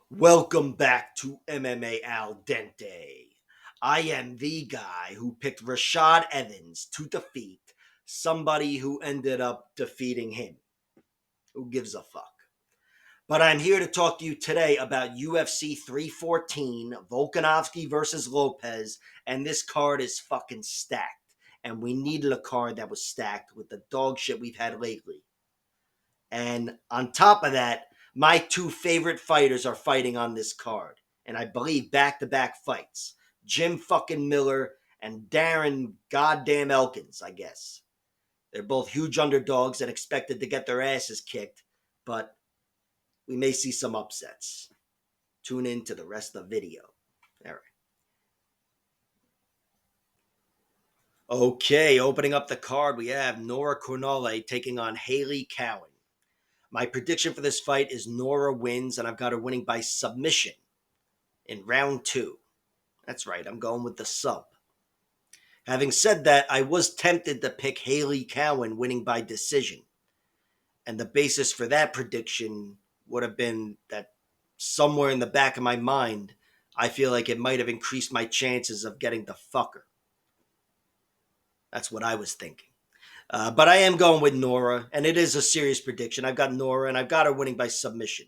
Welcome back to MMA Al Dente. I am the guy who picked Rashad Evans to defeat somebody who ended up defeating him. Who gives a fuck? But I'm here to talk to you today about UFC 314, Volkanovski versus Lopes, and this card is fucking stacked. And we needed a card that was stacked with the dog shit we've had lately. And on top of that, my two favorite fighters are fighting on this card. And I believe back-to-back fights. Jim fucking Miller and Darren goddamn Elkins, I guess. They're both huge underdogs and expected to get their asses kicked, but we may see some upsets. Tune in to the rest of the video. All right. Okay, opening up the card, we have Nora Cornolle taking on Haley Cowan. My prediction for this fight is Nora wins, and I've got her winning by submission in round two. That's right, I'm going with the sub. Having said that, I was tempted to pick Haley Cowan winning by decision. And the basis for that prediction would have been that somewhere in the back of my mind, I feel like it might have increased my chances of getting the fucker. That's what I was thinking. But I am going with Nora, and it is a serious prediction. I've got Nora, and I've got her winning by submission.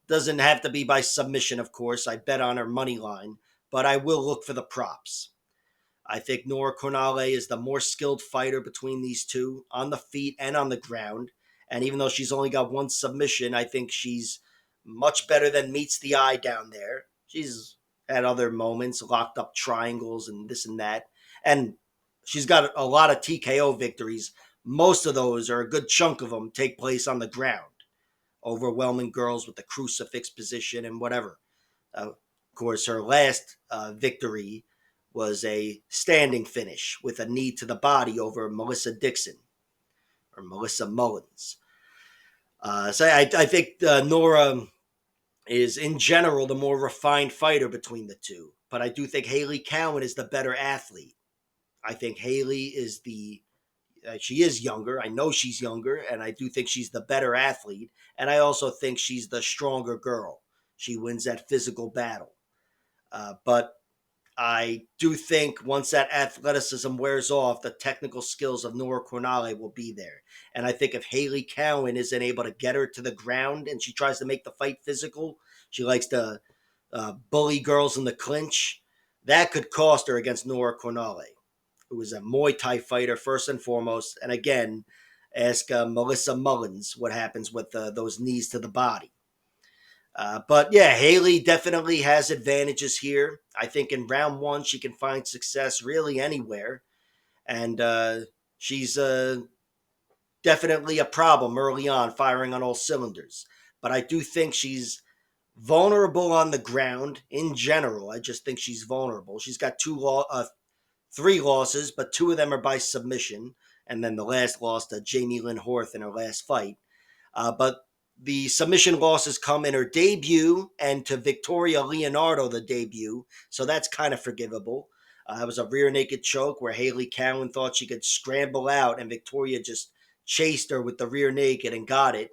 Doesn't have to be by submission, of course. I bet on her money line, but I will look for the props. I think Nora Cornolle is the more skilled fighter between these two, on the feet and on the ground. And even though she's only got one submission, I think she's much better than meets the eye down there. She's had other moments, locked up triangles and this and that. And she's got a lot of TKO victories. Most of those, or a good chunk of them, take place on the ground, overwhelming girls with the crucifix position and whatever. Of course, her last victory was a standing finish with a knee to the body over Melissa Dixon or Melissa Mullins. So I think Nora is, in general, the more refined fighter between the two. But I do think Haley Cowan is the better athlete. I think Haley is she is younger. I know she's younger, and I do think she's the better athlete. And I also think she's the stronger girl. She wins that physical battle. But I do think once that athleticism wears off, the technical skills of Nora Cornolle will be there. And I think if Haley Cowan isn't able to get her to the ground and she tries to make the fight physical, she likes to bully girls in the clinch, that could cost her against Nora Cornolle, who is a Muay Thai fighter first and foremost. And again, ask Melissa Mullins what happens with those knees to the body. But yeah, Haley definitely has advantages here. I think in round one, she can find success really anywhere. And she's definitely a problem early on, firing on all cylinders. But I do think she's vulnerable on the ground in general. I just think she's vulnerable. She's got three losses, but two of them are by submission. And then the last loss to Jamie Lynn Horth in her last fight. But the submission losses come in her debut and to Victoria Leonardo, the debut. So that's kind of forgivable. It was a rear naked choke where Haley Cowan thought she could scramble out, and Victoria just chased her with the rear naked and got it.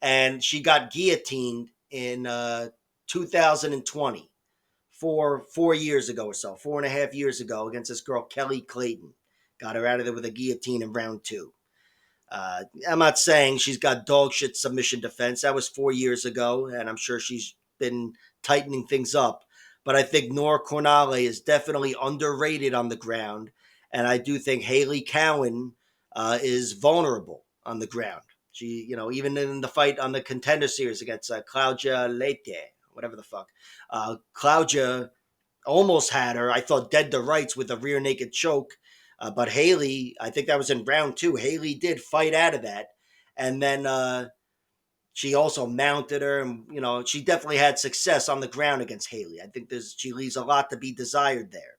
And she got guillotined in 2020, 4 years ago or so, 4.5 years ago, against this girl, Kelly Clayton. Got her out of there with a guillotine in round two. I'm not saying she's got dog shit submission defense. That was 4 years ago, and I'm sure she's been tightening things up. But I think Nora Cornolle is definitely underrated on the ground, and I do think Haley Cowan is vulnerable on the ground. She, even in the fight on the Contender Series against Claudia Leite, whatever the fuck, Claudia almost had her, I thought, dead to rights with a rear naked choke. But Haley, I think that was in round two. Haley did fight out of that. And then she also mounted her. And, she definitely had success on the ground against Haley. I think she leaves a lot to be desired there.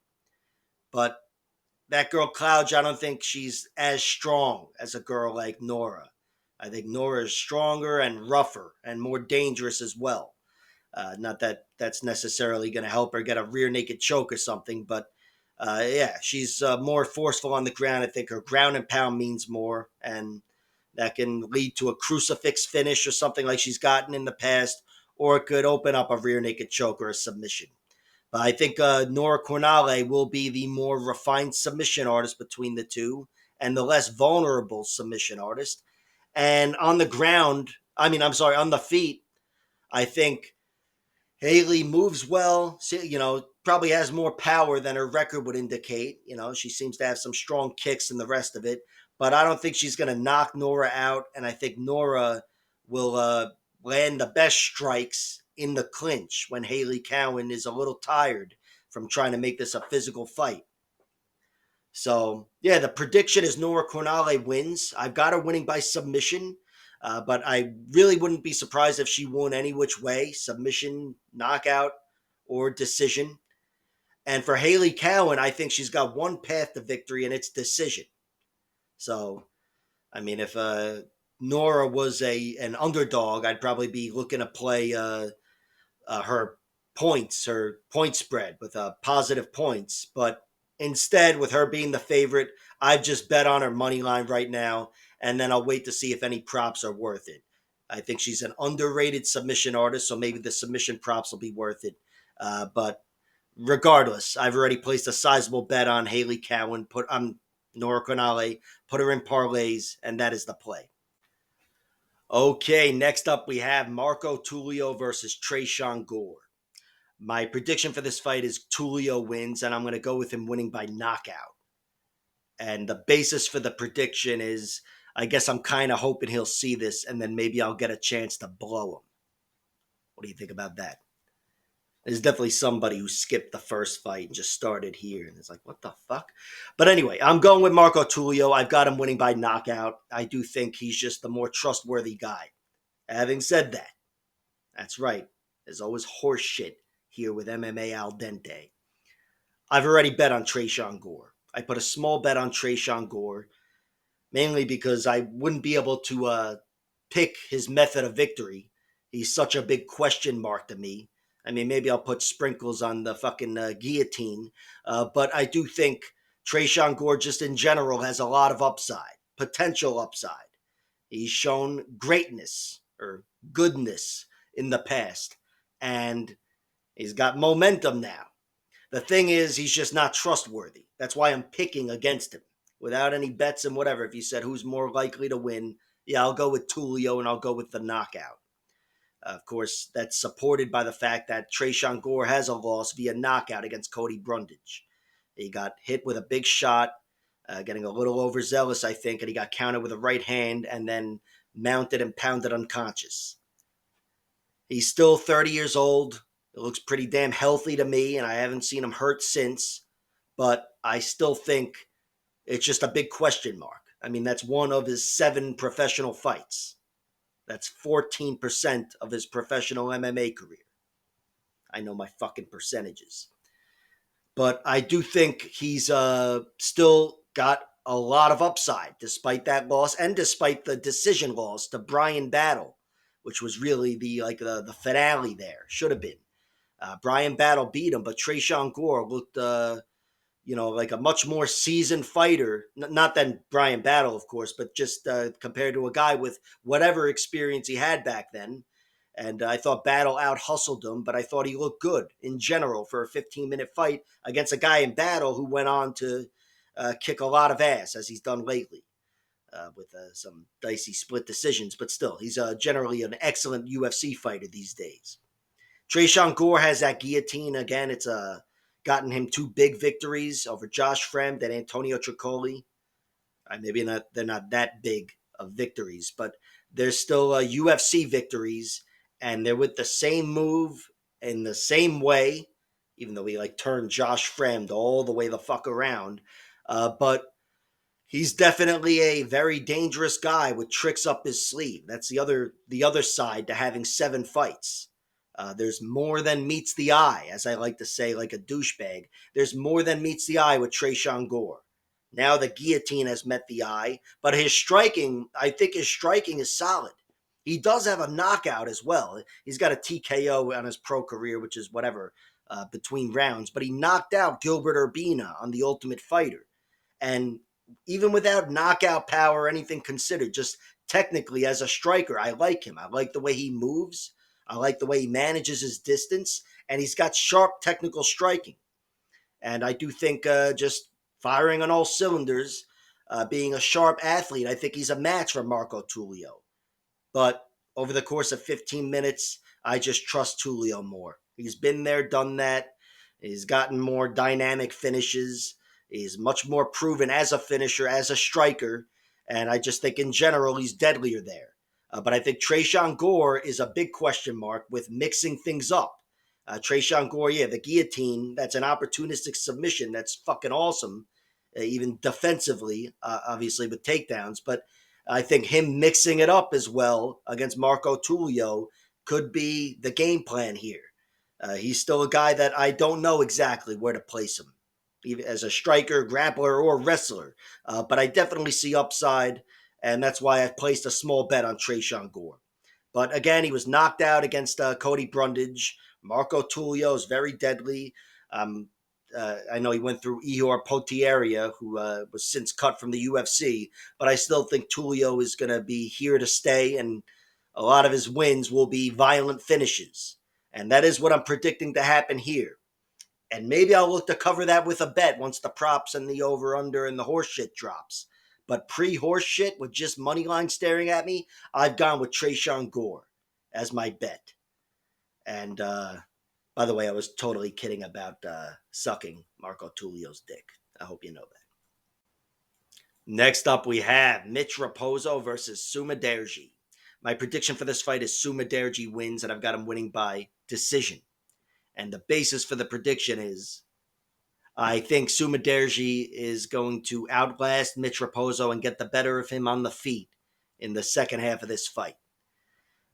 But that girl, Claudia, I don't think she's as strong as a girl like Nora. I think Nora is stronger and rougher and more dangerous as well. Not that that's necessarily going to help her get a rear naked choke or something, but yeah, she's more forceful on the ground. I think her ground and pound means more, and that can lead to a crucifix finish or something like she's gotten in the past, or it could open up a rear naked choke or a submission. But I think Nora Cornolle will be the more refined submission artist between the two and the less vulnerable submission artist. And on the ground, on the feet, I think Haley moves well, probably has more power than her record would indicate. She seems to have some strong kicks and the rest of it. But I don't think she's going to knock Nora out. And I think Nora will land the best strikes in the clinch when Haley Cowan is a little tired from trying to make this a physical fight. So, yeah, the prediction is Nora Cornolle wins. I've got her winning by submission, but I really wouldn't be surprised if she won any which way, submission, knockout, or decision. And for Haley Cowan, I think she's got one path to victory, and it's decision. So, if Nora was an underdog, I'd probably be looking to play her point spread with positive points. But instead, with her being the favorite, I've just bet on her money line right now, and then I'll wait to see if any props are worth it. I think she's an underrated submission artist, so maybe the submission props will be worth it. But regardless, I've already placed a sizable bet on Haley Cowan, put on Nora Cornolle, put her in parlays, and that is the play. Okay, next up we have Marco Tulio versus Tresean Gore. My prediction for this fight is Tulio wins, and I'm going to go with him winning by knockout. And the basis for the prediction is, I guess I'm kind of hoping he'll see this, and then maybe I'll get a chance to blow him. What do you think about that? There's definitely somebody who skipped the first fight and just started here, and it's like, what the fuck? But anyway, I'm going with Marco Tulio. I've got him winning by knockout. I do think he's just the more trustworthy guy. Having said that, that's right. There's always horse shit here with MMA Al Dente. I've already bet on Tresean Gore. I put a small bet on Tresean Gore, mainly because I wouldn't be able to pick his method of victory. He's such a big question mark to me. Maybe I'll put sprinkles on the fucking guillotine, but I do think Tresean Gore just in general has a lot of upside, potential upside. He's shown greatness or goodness in the past, and he's got momentum now. The thing is, he's just not trustworthy. That's why I'm picking against him without any bets and whatever. If you said who's more likely to win, yeah, I'll go with Tulio and I'll go with the knockout. Of course, that's supported by the fact that Tresean Gore has a loss via knockout against Cody Brundage. He got hit with a big shot, getting a little overzealous, I think, and he got countered with a right hand and then mounted and pounded unconscious. He's still 30 years old. It looks pretty damn healthy to me, and I haven't seen him hurt since. But I still think it's just a big question mark. That's one of his 7 professional fights. That's 14% of his professional MMA career. I know my fucking percentages. But I do think he's still got a lot of upside despite that loss and despite the decision loss to Brian Battle, which was really the finale there. Should have been. Brian Battle beat him, but Tresean Gore looked like a much more seasoned fighter. Not than Brian Battle, of course, but just compared to a guy with whatever experience he had back then. And I thought Battle out-hustled him, but I thought he looked good in general for a 15-minute fight against a guy in Battle who went on to kick a lot of ass, as he's done lately, with some dicey split decisions. But still, he's generally an excellent UFC fighter these days. Tresean Gore has that guillotine again. It's gotten him 2 big victories over Josh Fremd and Antonio Tricoli. Maybe they're not that big of victories, but they're still UFC victories, and they're with the same move in the same way, even though he turned Josh Fremd all the way the fuck around. But he's definitely a very dangerous guy with tricks up his sleeve. That's the other side to having 7 fights. There's more than meets the eye, as I like to say, like a douchebag. There's more than meets the eye with Tresean Gore. Now the guillotine has met the eye, but I think his striking is solid. He does have a knockout as well. He's got a TKO on his pro career, which is whatever, between rounds, but he knocked out Gilbert Urbina on The Ultimate Fighter. And even without knockout power or anything considered, just technically as a striker, I like him. I like the way he moves. I like the way he manages his distance, and he's got sharp technical striking. And I do think just firing on all cylinders, being a sharp athlete, I think he's a match for Marco Tulio. But over the course of 15 minutes, I just trust Tulio more. He's been there, done that. He's gotten more dynamic finishes. He's much more proven as a finisher, as a striker. And I just think in general, he's deadlier there. But I think Tresean Gore is a big question mark with mixing things up. Tresean Gore, yeah, the guillotine, that's an opportunistic submission. That's fucking awesome, even defensively, obviously, with takedowns. But I think him mixing it up as well against Marco Tulio could be the game plan here. He's still a guy that I don't know exactly where to place him, even as a striker, grappler, or wrestler. But I definitely see upside, and that's why I've placed a small bet on Tresean Gore. But again, he was knocked out against Cody Brundage. Marco Tulio is very deadly. I know he went through Ihor Potieria, who was since cut from the UFC, but I still think Tulio is going to be here to stay, and a lot of his wins will be violent finishes. And that is what I'm predicting to happen here. And maybe I'll look to cover that with a bet once the props and the over-under and the horse shit drops. But pre-horse shit with just money line staring at me, I've gone with Tresean Gore as my bet. And by the way, I was totally kidding about sucking Marco Tulio's dick. I hope you know that. Next up, we have Mitch Raposo versus Sumadaerji. My prediction for this fight is Sumadaerji wins, and I've got him winning by decision. And the basis for the prediction is I think Sumadaerji is going to outlast Mitch Raposo and get the better of him on the feet in the second half of this fight.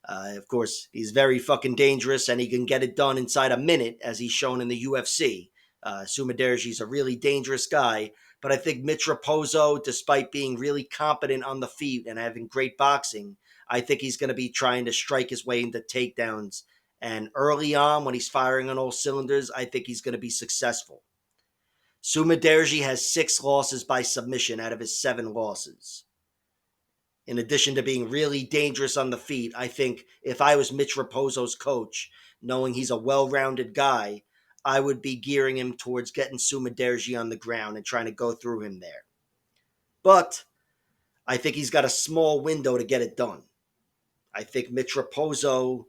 Of course, he's very fucking dangerous, and he can get it done inside a minute, as he's shown in the UFC. Sumadaerji's a really dangerous guy, but I think Mitch Raposo, despite being really competent on the feet and having great boxing, I think he's going to be trying to strike his way into takedowns. And early on, when he's firing on all cylinders, I think he's going to be successful. Sumadaerji has 6 losses by submission out of his 7 losses. In addition to being really dangerous on the feet, I think if I was Mitch Raposo's coach, knowing he's a well-rounded guy, I would be gearing him towards getting Sumadaerji on the ground and trying to go through him there. But I think he's got a small window to get it done. I think Mitch Raposo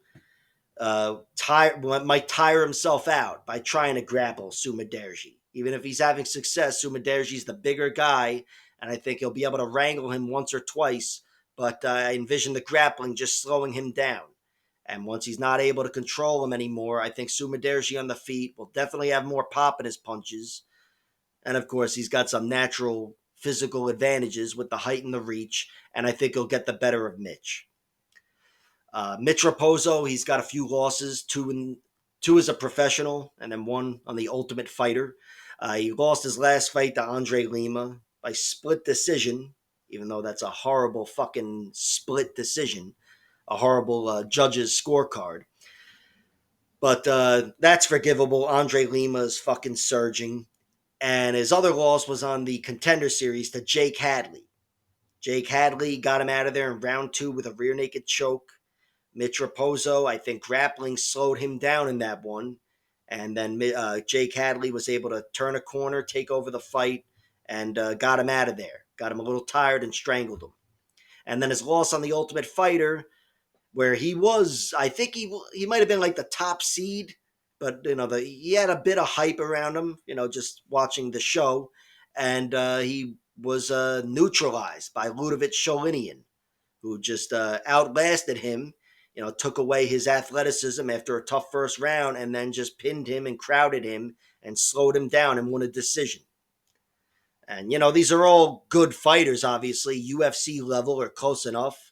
might tire himself out by trying to grapple Sumadaerji. Even if he's having success, Sumadaerji's the bigger guy, and I think he'll be able to wrangle him once or twice, but I envision the grappling just slowing him down. And once he's not able to control him anymore, I think Sumadaerji on the feet will definitely have more pop in his punches. And of course, he's got some natural physical advantages with the height and the reach, and I think he'll get the better of Mitch. Mitch Raposo, he's got a few losses, two as a professional, and then 1 on the Ultimate Fighter. He lost his last fight to Andre Lima by split decision, even though that's a horrible fucking split decision, a horrible judge's scorecard. But that's forgivable. Andre Lima is fucking surging. And his other loss was on the Contender Series to Jake Hadley. Jake Hadley got him out of there in round 2 with a rear naked choke. Mitch Raposo, I think grappling slowed him down in that one. And then Jake Hadley was able to turn a corner, take over the fight, and got him out of there. Got him a little tired and strangled him. And then his loss on the Ultimate Fighter, where he was, I think he might have been like the top seed, but he had a bit of hype around him, just watching the show. And he was neutralized by Ludovic Sholinian, who just outlasted him. Took away his athleticism after a tough first round and then just pinned him and crowded him and slowed him down and won a decision. And, these are all good fighters, obviously, UFC level or close enough,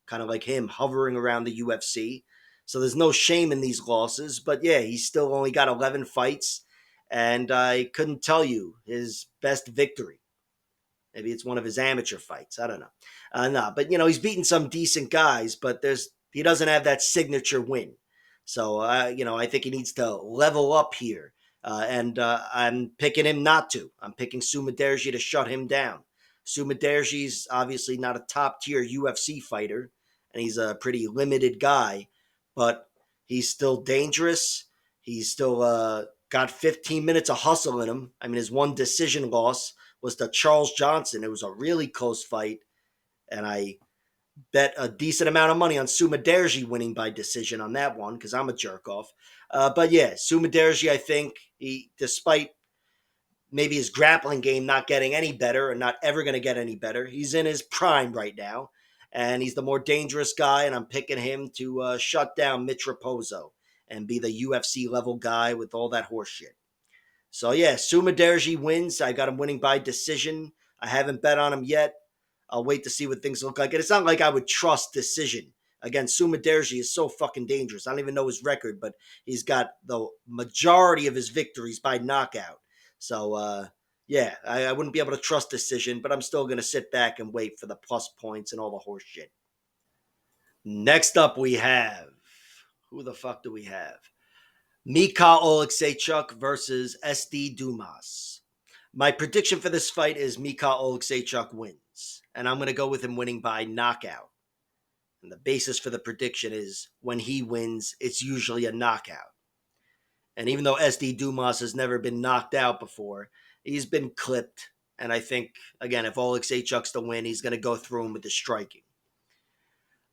kind of like him hovering around the UFC. So there's no shame in these losses. But, yeah, he's still only got 11 fights, and I couldn't tell you his best victory. Maybe it's one of his amateur fights. I don't know. No, but, he's beaten some decent guys, but he doesn't have that signature win. So, I think he needs to level up here. And I'm picking him not to. I'm picking Sumadaerji to shut him down. Sumadaerji's obviously not a top-tier UFC fighter, and he's a pretty limited guy. But He's still dangerous. He's still got 15 minutes of hustle in him. I mean, his one decision loss was to Charles Johnson. It was a really close fight, and I bet a decent amount of money on Sumadaerji winning by decision on that one because I'm a jerk off. But yeah, Sumadaerji, I think, despite maybe his grappling game not getting any better and not ever going to get any better, he's in his prime right now. And he's the more dangerous guy, and I'm picking him to shut down Mitch Raposo and be the UFC level guy with all that horseshit. So yeah, Sumadaerji wins. I got him winning by decision. I haven't bet on him yet. I'll wait to see what things look like. And it's not like I would trust decision. Again, Sumadaerji is so fucking dangerous. I don't even know his record, but he's got the majority of his victories by knockout. So, yeah, I wouldn't be able to trust decision, but I'm still going to sit back and wait for the plus points and all the horse shit. Next up, we have who the fuck do we have? Michal O versus SD Dumas. My prediction for this fight is Michal O wins, and I'm going to go with him winning by knockout. And the basis for the prediction is when he wins, it's usually a knockout. And even though SD Dumas has never been knocked out before, he's been clipped. And I think, again, if Oleksiejczuk's to win, he's going to go through him with the striking.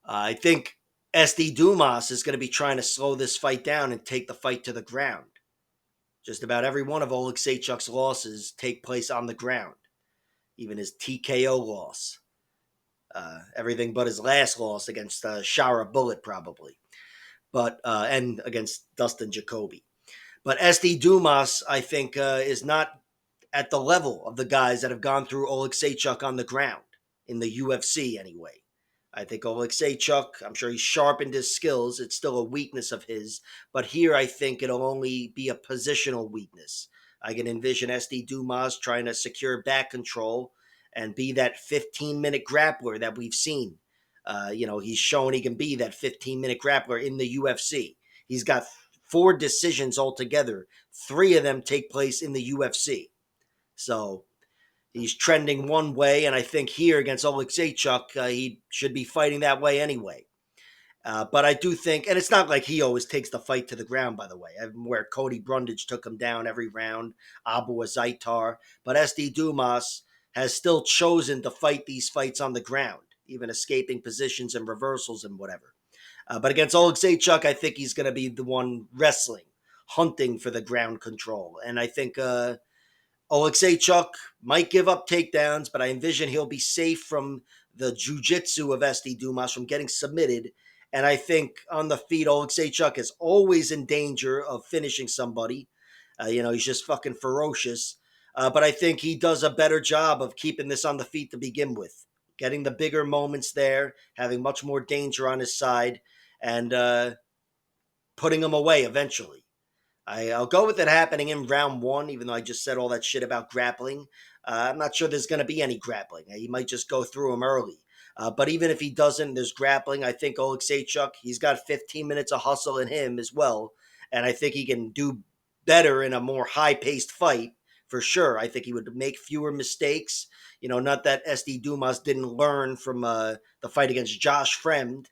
I think SD Dumas is going to be trying to slow this fight down and take the fight to the ground. Just about every one of Oleksiejczuk's losses take place on the ground. Even his TKO loss. Everything but his last loss against Shara Bullet, probably. But and against Dustin Jacoby. But SD Dumas, I think, is not at the level of the guys that have gone through Oleksiejczuk on the ground, in the UFC anyway. I think Oleksiejczuk, I'm sure he's sharpened his skills. It's still a weakness of his. But here I think it'll only be a positional weakness. I can envision SD Dumas trying to secure back control and be that 15-minute grappler that we've seen. He's shown he can be that 15-minute grappler in the UFC. He's got 4 decisions altogether. 3 of them take place in the UFC. So he's trending one way, and I think here against Oleksiejczuk, he should be fighting that way anyway. But I do think, and it's not like he always takes the fight to the ground, by the way, where Cody Brundage took him down every round, Abu Azaitar. But SD Dumas has still chosen to fight these fights on the ground, even escaping positions and reversals and whatever. But against Oleksiejczuk, I think he's going to be the one wrestling, hunting for the ground control. And I think Oleksiejczuk might give up takedowns, but I envision he'll be safe from the jiu-jitsu of SD Dumas from getting submitted. And I think on the feet, Oleksiejczuk is always in danger of finishing somebody. He's just fucking ferocious. But I think he does a better job of keeping this on the feet to begin with. Getting the bigger moments there, having much more danger on his side, and putting him away eventually. I'll go with it happening in round 1, even though I just said all that shit about grappling. I'm not sure there's going to be any grappling. He might just go through him early. But even if he doesn't, there's grappling. I think Oleksiejczuk, he's got 15 minutes of hustle in him as well. And I think he can do better in a more high-paced fight, for sure. I think he would make fewer mistakes. Not that SD Dumas didn't learn from the fight against Josh Fremd,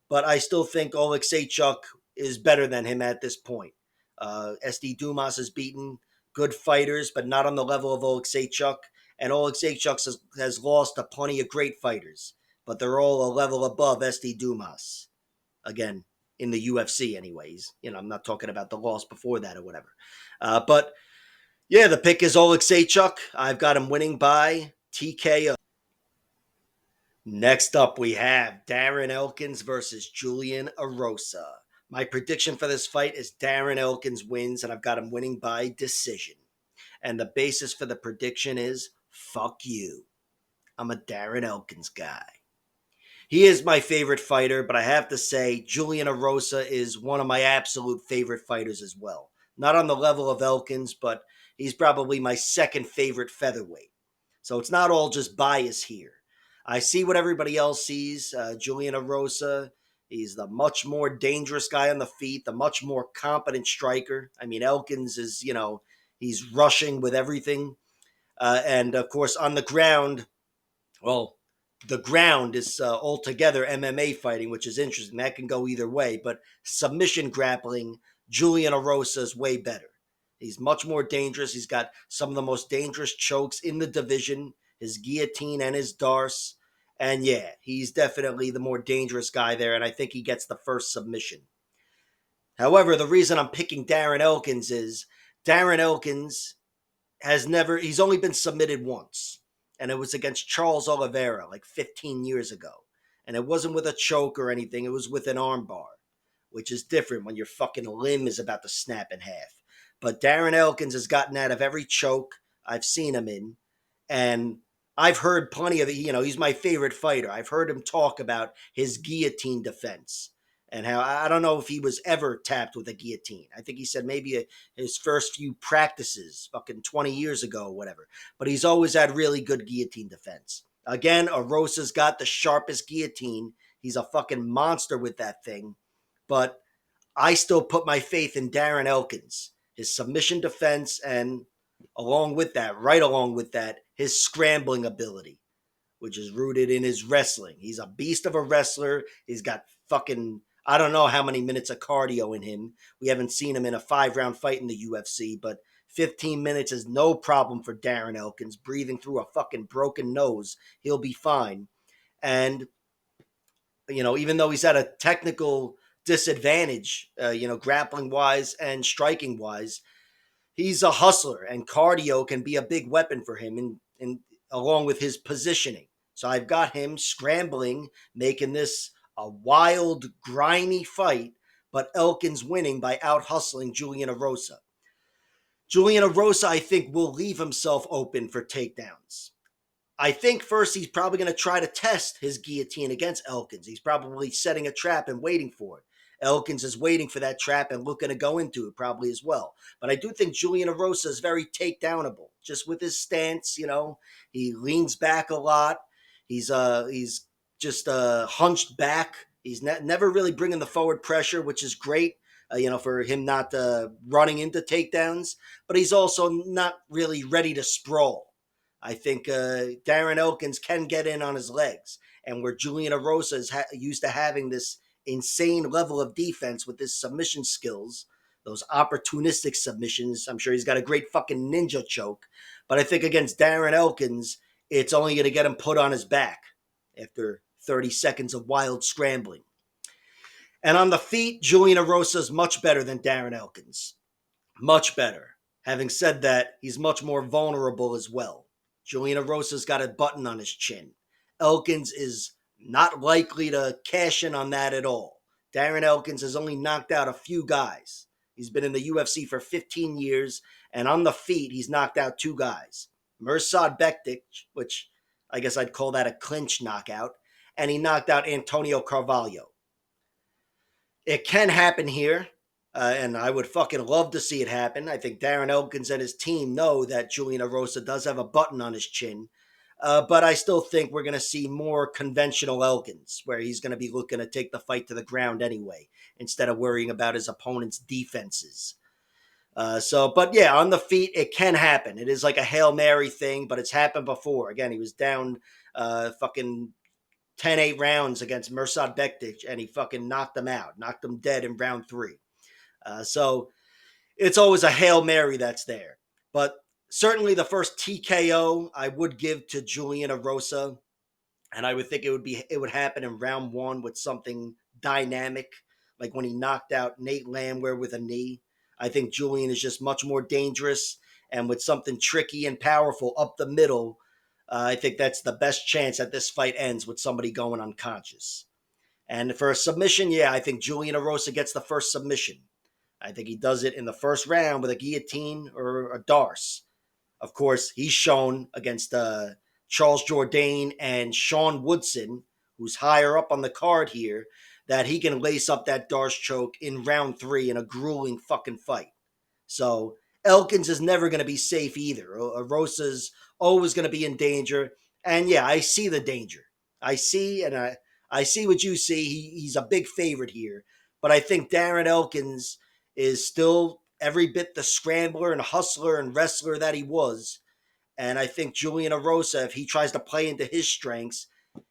but I still think Oleksiejczuk is better than him at this point. SD Dumas has beaten good fighters, but not on the level of Oleksiejczuk. And Oleksiejczuk has lost to plenty of great fighters, but they're all a level above SD Dumas. Again, in the UFC anyways. I'm not talking about the loss before that or whatever. But yeah, the pick is Oleksiejczuk. I've got him winning by TKO. Next up, we have Darren Elkins versus Julian Erosa. My prediction for this fight is Darren Elkins wins, and I've got him winning by decision. And the basis for the prediction is fuck you. I'm a Darren Elkins guy. He is my favorite fighter, but I have to say, Julian Erosa is one of my absolute favorite fighters as well. Not on the level of Elkins, but he's probably my second favorite featherweight. So it's not all just bias here. I see what everybody else sees. Julian Erosa, he's the much more dangerous guy on the feet, the much more competent striker. I mean, Elkins is, he's rushing with everything. And of course, on the ground, well, The ground is altogether MMA fighting, which is interesting. That can go either way, but submission grappling, Julian Erosa is way better. He's much more dangerous. He's got some of the most dangerous chokes in the division, his guillotine and his darce. And yeah, he's definitely the more dangerous guy there, and I think he gets the first submission. However, the reason I'm picking Darren Elkins is Darren Elkins he's only been submitted once, and it was against Charles Oliveira like 15 years ago. And it wasn't with a choke or anything, it was with an armbar, which is different when your fucking limb is about to snap in half. But Darren Elkins has gotten out of every choke I've seen him in, and I've heard plenty of it. He's my favorite fighter. I've heard him talk about his guillotine defense and how I don't know if he was ever tapped with a guillotine. I think he said maybe his first few practices, fucking 20 years ago or whatever. But he's always had really good guillotine defense. Again, Erosa's got the sharpest guillotine. He's a fucking monster with that thing. But I still put my faith in Darren Elkins, his submission defense, and right along with that, his scrambling ability, which is rooted in his wrestling. He's a beast of a wrestler. He's got fucking, I don't know how many minutes of cardio in him. We haven't seen him in a 5-round fight in the UFC, but 15 minutes is no problem for Darren Elkins. Breathing through a fucking broken nose, he'll be fine. And, even though he's at a technical disadvantage, grappling wise and striking wise, he's a hustler, and cardio can be a big weapon for him, and along with his positioning. So I've got him scrambling, making this a wild, grimy fight, but Elkins winning by out hustling Julian Erosa. Julian Erosa, I think, will leave himself open for takedowns. I think first he's probably going to try to test his guillotine against Elkins. He's probably setting a trap and waiting for it. Elkins is waiting for that trap and looking to go into it probably as well. But I do think Julian Erosa is very takedownable, just with his stance. He leans back a lot. He's just hunched back. He's never really bringing the forward pressure, which is great. For him not running into takedowns, but he's also not really ready to sprawl. I think Darren Elkins can get in on his legs, and where Julian Erosa is used to having this insane level of defense with his submission skills, those opportunistic submissions. I'm sure he's got a great fucking ninja choke, but I think against Darren Elkins, it's only going to get him put on his back after 30 seconds of wild scrambling. And on the feet, Julian Erosa is much better than Darren Elkins. Much better. Having said that, he's much more vulnerable as well. Julian Erosa's got a button on his chin. Elkins is not likely to cash in on that at all. Darren Elkins has only knocked out a few guys. He's been in the UFC for 15 years, and on the feet, he's knocked out 2 guys. Mirsad Bektic, which I guess I'd call that a clinch knockout, and he knocked out Antonio Carvalho. It can happen here, and I would fucking love to see it happen. I think Darren Elkins and his team know that Julian Erosa does have a button on his chin. But I still think we're going to see more conventional Elkins, where he's going to be looking to take the fight to the ground anyway, instead of worrying about his opponent's defenses. But yeah, on the feet, it can happen. It is like a Hail Mary thing, but it's happened before. Again, he was down fucking 10-8 rounds against Mirsad Bektic, and he fucking knocked him out, knocked him dead in round 3. So it's always a Hail Mary that's there. But certainly the first TKO I would give to Julian Erosa, and I would think it would happen in round 1 with something dynamic, like when he knocked out Nate Landwehr with a knee. I think Julian is just much more dangerous, and with something tricky and powerful up the middle, I think that's the best chance that this fight ends with somebody going unconscious. And for a submission, yeah, I think Julian Erosa gets the first submission. I think he does it in the first round with a guillotine or a darce. Of course, he's shown against Charles Jourdain and Sean Woodson, who's higher up on the card here, that he can lace up that darce choke in round 3 in a grueling fucking fight. So Elkins is never going to be safe either. Erosa's always going to be in danger. And yeah, I see the danger. I see what you see. He's a big favorite here. But I think Darren Elkins is still every bit the scrambler and hustler and wrestler that he was. And I think Julian Erosa, if he tries to play into his strengths,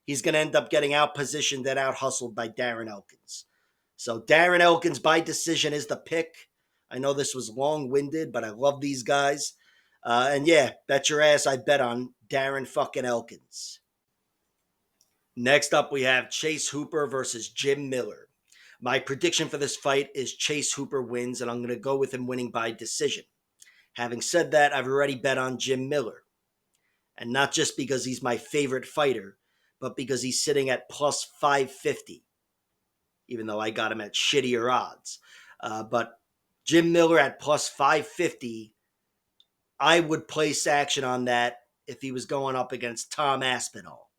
he's going to end up getting out-positioned and out-hustled by Darren Elkins. So Darren Elkins by decision is the pick. I know this was long-winded, but I love these guys. And yeah, bet your ass I bet on Darren fucking Elkins. Next up, we have Chase Hooper versus Jim Miller. My prediction for this fight is Chase Hooper wins, and I'm going to go with him winning by decision. Having said that, I've already bet on Jim Miller. And not just because he's my favorite fighter, but because he's sitting at plus 550, even though I got him at shittier odds. But Jim Miller at plus 550, I would place action on that if he was going up against Tom Aspinall,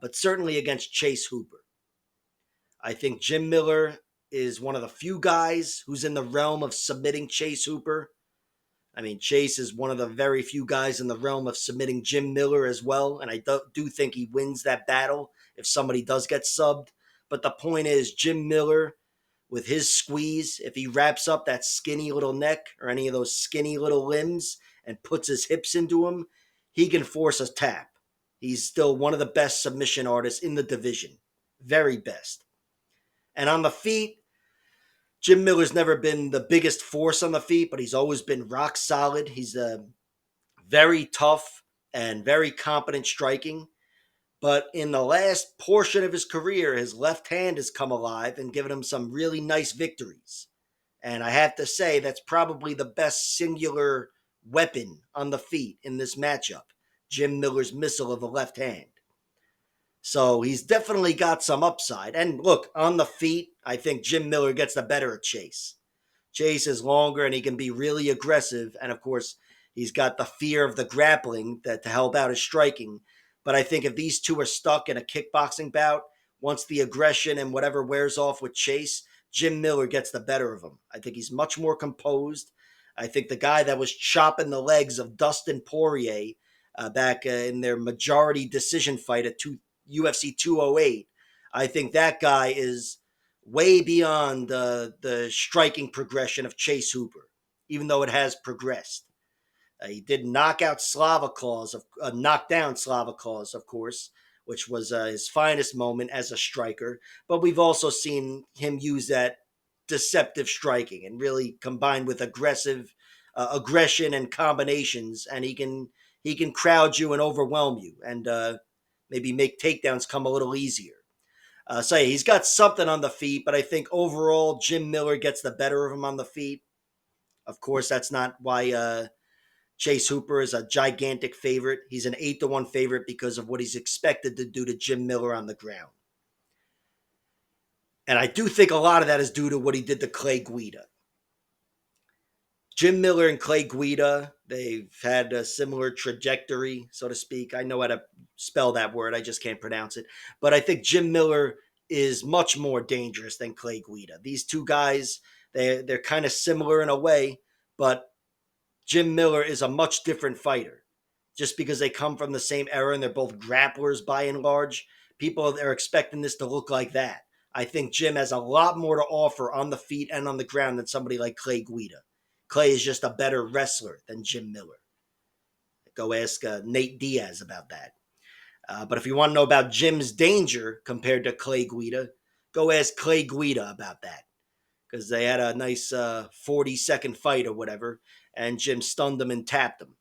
but certainly against Chase Hooper. I think Jim Miller is one of the few guys who's in the realm of submitting Chase Hooper. I mean, Chase is one of the very few guys in the realm of submitting Jim Miller as well, and I do think he wins that battle if somebody does get subbed. But the point is, Jim Miller, with his squeeze, if he wraps up that skinny little neck or any of those skinny little limbs and puts his hips into him, he can force a tap. He's still one of the best submission artists in the division. Very best. And on the feet, Jim Miller's never been the biggest force on the feet, but he's always been rock solid. He's very tough and very competent striking. But in the last portion of his career, his left hand has come alive and given him some really nice victories. And I have to say, that's probably the best singular weapon on the feet in this matchup, Jim Miller's missile of the left hand. So he's definitely got some upside. And look, on the feet, I think Jim Miller gets the better of Chase. Chase is longer and he can be really aggressive. And of course, he's got the fear of the grappling to help out his striking. But I think if these two are stuck in a kickboxing bout, once the aggression and whatever wears off with Chase, Jim Miller gets the better of him. I think he's much more composed. I think the guy that was chopping the legs of Dustin Poirier back in their majority decision fight at UFC 208, I think that guy is way beyond the striking progression of Chase Hooper, even though it has progressed. He did knock down Slavakos, of course, which was his finest moment as a striker. But we've also seen him use that deceptive striking and really combined with aggressive aggression and combinations, and he can crowd you and overwhelm you, and maybe make takedowns come a little easier. So yeah, he's got something on the feet, but I think overall Jim Miller gets the better of him on the feet. Of course, that's not why Chase Hooper is a gigantic favorite. He's an 8-1 favorite because of what he's expected to do to Jim Miller on the ground. And I do think a lot of that is due to what he did to Clay Guida. Jim Miller and Clay Guida, they've had a similar trajectory, so to speak. I know how to spell that word. I just can't pronounce it. But I think Jim Miller is much more dangerous than Clay Guida. These two guys, they're kind of similar in a way, but Jim Miller is a much different fighter. Just because they come from the same era and they're both grapplers by and large, people are expecting this to look like that. I think Jim has a lot more to offer on the feet and on the ground than somebody like Clay Guida. Clay is just a better wrestler than Jim Miller. Go ask Nate Diaz about that. But if you want to know about Jim's danger compared to Clay Guida, go ask Clay Guida about that. Because they had a nice 40-second fight or whatever, and Jim stunned him and tapped him.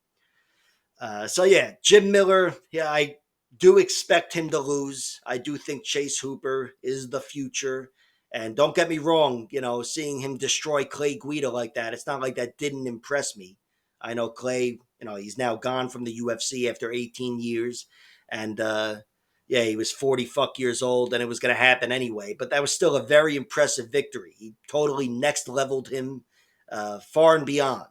So yeah, Jim Miller, yeah, I do expect him to lose. I do think Chase Hooper is the future. And don't get me wrong, seeing him destroy Clay Guida like that, it's not like that didn't impress me. I know Clay, he's now gone from the UFC after 18 years. And yeah, he was 40 years old and it was going to happen anyway. But that was still a very impressive victory. He totally next leveled him far and beyond.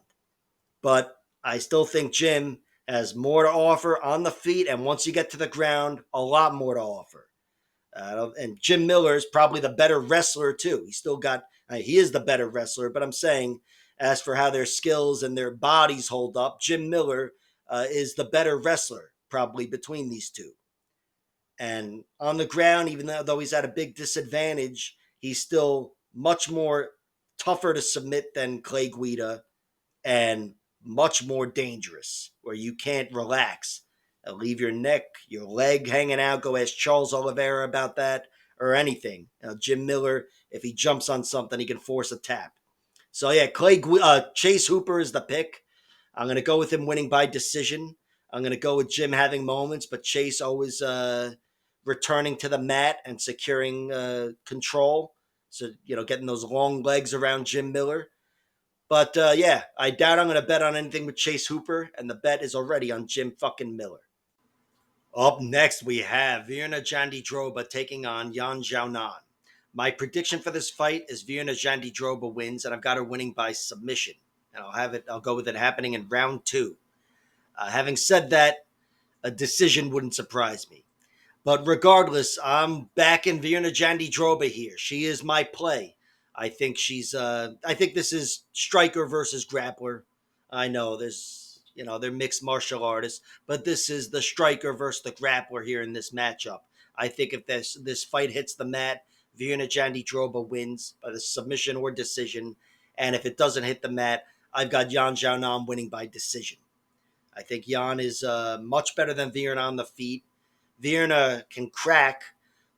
But I still think Jim has more to offer on the feet. And once you get to the ground, a lot more to offer. And Jim Miller is probably the better wrestler too. He is the better wrestler, but I'm saying as for how their skills and their bodies hold up, Jim Miller is the better wrestler probably between these two. And on the ground, even though he's at a big disadvantage, he's still much more tougher to submit than Clay Guida and much more dangerous where you can't relax Leave your neck, your leg hanging out. Go ask Charles Oliveira about that or anything. Jim Miller, if he jumps on something, he can force a tap. So yeah, Chase Hooper is the pick. I'm gonna go with him winning by decision. I'm gonna go with Jim having moments, but Chase always returning to the mat and securing control. So getting those long legs around Jim Miller. But yeah, I doubt I'm gonna bet on anything with Chase Hooper, and the bet is already on Jim fucking Miller. Up next, we have Virna Jandidroba taking on Yan Xiaonan. My prediction for this fight is Virna Jandidroba wins, and I've got her winning by submission. And I'll go with it happening in round two. Having said that, a decision wouldn't surprise me. But regardless, I'm backing Virna Jandidroba here. She is my play. I think this is striker versus grappler. I know they're mixed martial artists, but this is the striker versus the grappler here in this matchup. I think if this fight hits the mat, Virna Jandidroba wins by the submission or decision, and if it doesn't hit the mat, I've got Yan Xiaonan winning by decision. I think Yan is much better than Virna on the feet. Virna can crack,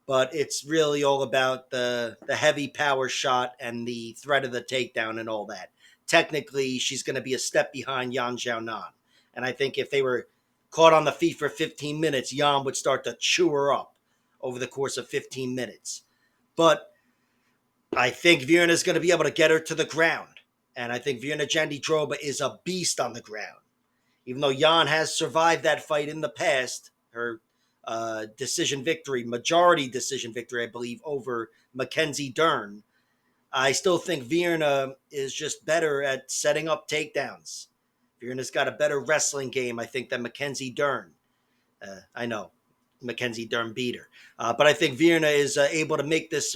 but it's really all about the heavy power shot and the threat of the takedown and all that. Technically, she's going to be a step behind Yan Xiaonan. And I think if they were caught on the feet for 15 minutes, Yan would start to chew her up over the course of 15 minutes. But I think Virna is going to be able to get her to the ground. And I think Virna Jandidroba is a beast on the ground. Even though Yan has survived that fight in the past, her majority decision victory, I believe, over Mackenzie Dern, I still think Virna is just better at setting up takedowns. Virna's got a better wrestling game, I think, than Mackenzie Dern. I know Mackenzie Dern beat her. But I think Virna is able to make this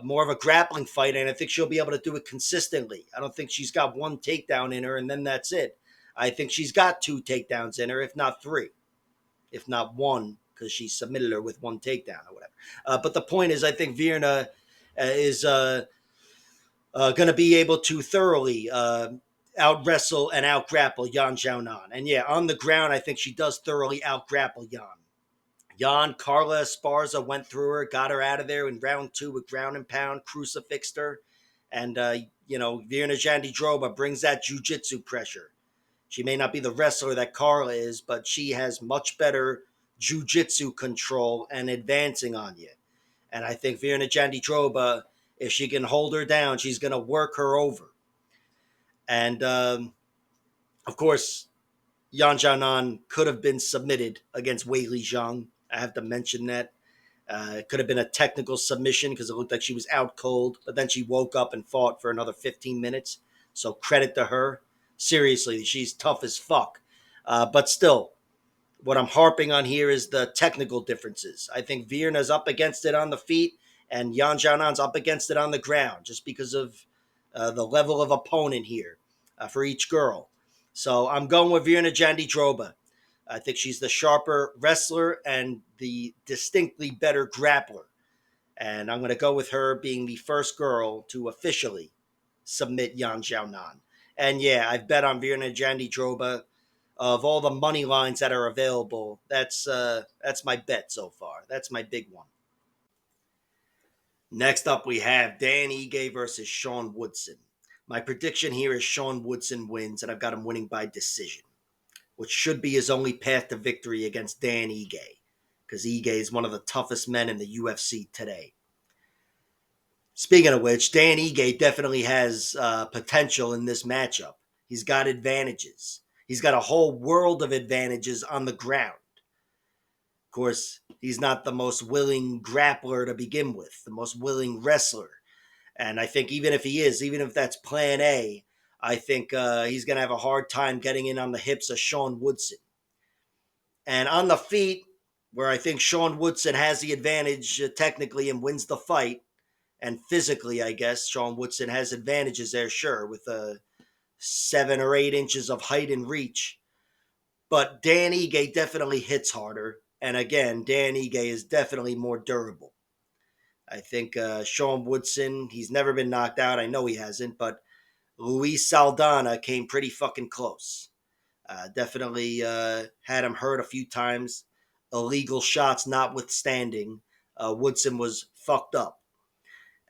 more of a grappling fight, and I think she'll be able to do it consistently. I don't think she's got one takedown in her, and then that's it. I think she's got two takedowns in her, if not three, if not one, because she submitted her with one takedown or whatever. But the point is, I think Virna is going to be able to thoroughly out wrestle and out grapple Yan Xiaonan. And yeah, on the ground, I think she does thoroughly out grapple Yan. Carla Esparza went through her, got her out of there in round two with ground and pound, crucifixed her. And, Virna Jandidroba brings that jiu-jitsu pressure. She may not be the wrestler that Carla is, but she has much better jiu-jitsu control and advancing on you. And I think Virna Jandidroba, if she can hold her down, she's going to work her over. And, of course, Yan Xiaonan could have been submitted against Weili Zhang. I have to mention that. It could have been a technical submission because it looked like she was out cold, but then she woke up and fought for another 15 minutes. So credit to her. Seriously, she's tough as fuck. But still, what I'm harping on here is the technical differences. I think Virna's up against it on the feet, and Yan Xiaonan's up against it on the ground, just because of the level of opponent here for each girl. So I'm going with Virna Jandidroba. I think she's the sharper wrestler and the distinctly better grappler. And I'm going to go with her being the first girl to officially submit Yan Xiaonan. And yeah, I've bet on Virna Jandidroba. Of all the money lines that are available, that's my bet so far. That's my big one. Next up, we have Dan Ige versus Sean Woodson. My prediction here is Sean Woodson wins, and I've got him winning by decision, which should be his only path to victory against Dan Ige, because Ige is one of the toughest men in the UFC today. Speaking of which, Dan Ige definitely has potential in this matchup. He's got advantages. He's got a whole world of advantages on the ground. Of course, he's not the most willing grappler to begin with, the most willing wrestler. And I think even if that's plan A, I think he's going to have a hard time getting in on the hips of Sean Woodson. And on the feet, where I think Sean Woodson has the advantage technically and wins the fight, and physically, I guess, Sean Woodson has advantages there, sure, with 7 or 8 inches of height and reach. But Dan Ige definitely hits harder. And again, Dan Ige is definitely more durable. I think Sean Woodson, he's never been knocked out. I know he hasn't, but Luis Saldana came pretty fucking close. Definitely had him hurt a few times. Illegal shots notwithstanding, Woodson was fucked up.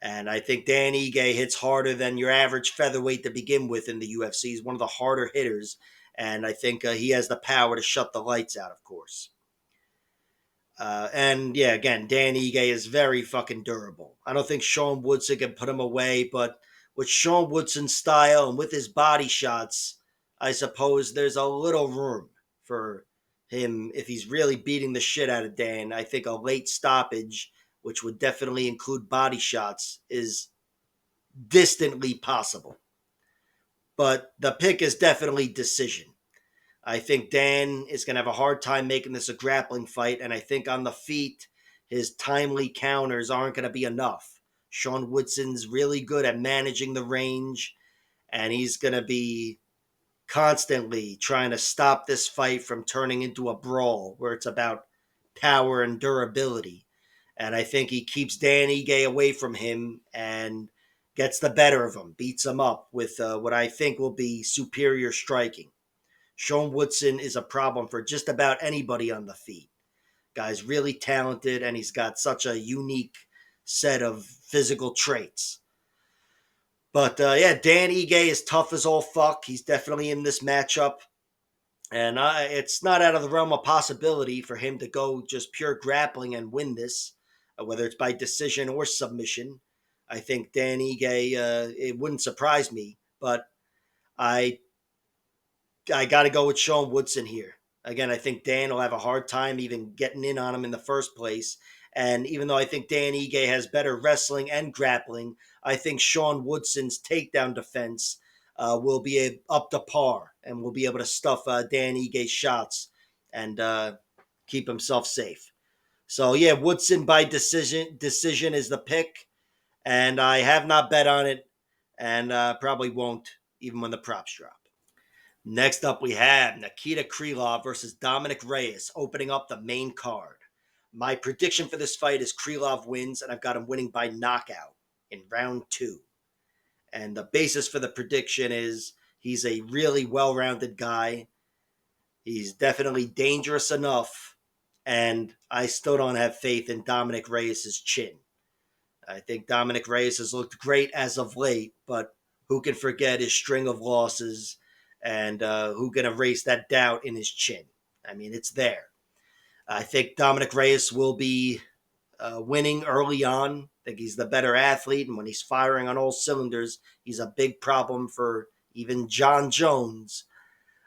And I think Dan Ige hits harder than your average featherweight to begin with in the UFC. He's one of the harder hitters. And I think he has the power to shut the lights out, of course. And yeah, again, Dan Ige is very fucking durable. I don't think Sean Woodson can put him away, but with Sean Woodson's style and with his body shots, I suppose there's a little room for him if he's really beating the shit out of Dan. I think a late stoppage, which would definitely include body shots, is distantly possible. But the pick is definitely decision. I think Dan is going to have a hard time making this a grappling fight, and I think on the feet, his timely counters aren't going to be enough. Sean Woodson's really good at managing the range, and he's going to be constantly trying to stop this fight from turning into a brawl where it's about power and durability. And I think he keeps Dan Ige away from him and gets the better of him, beats him up with what I think will be superior striking. Sean Woodson is a problem for just about anybody on the feet. Guy's really talented, and he's got such a unique set of physical traits. But yeah, Dan Ige is tough as all fuck. He's definitely in this matchup. And it's not out of the realm of possibility for him to go just pure grappling and win this, whether it's by decision or submission. I think Dan Ige, it wouldn't surprise me, but I got to go with Sean Woodson here. Again, I think Dan will have a hard time even getting in on him in the first place. And even though I think Dan Ige has better wrestling and grappling, I think Sean Woodson's takedown defense will be up to par and will be able to stuff Dan Ige's shots and keep himself safe. So yeah, Woodson by decision. Decision is the pick, and I have not bet on it, and probably won't even when the props drop. Next up, we have Nikita Krylov versus Dominic Reyes opening up the main card. My prediction for this fight is Krylov wins, and I've got him winning by knockout in round 2. And the basis for the prediction is he's a really well-rounded guy. He's definitely dangerous enough, and I still don't have faith in Dominic Reyes' chin. I think Dominic Reyes has looked great as of late, but who can forget his string of losses and who can erase that doubt in his chin? I mean, it's there. I think Dominic Reyes will be winning early on. I think he's the better athlete, and when he's firing on all cylinders, he's a big problem for even John Jones.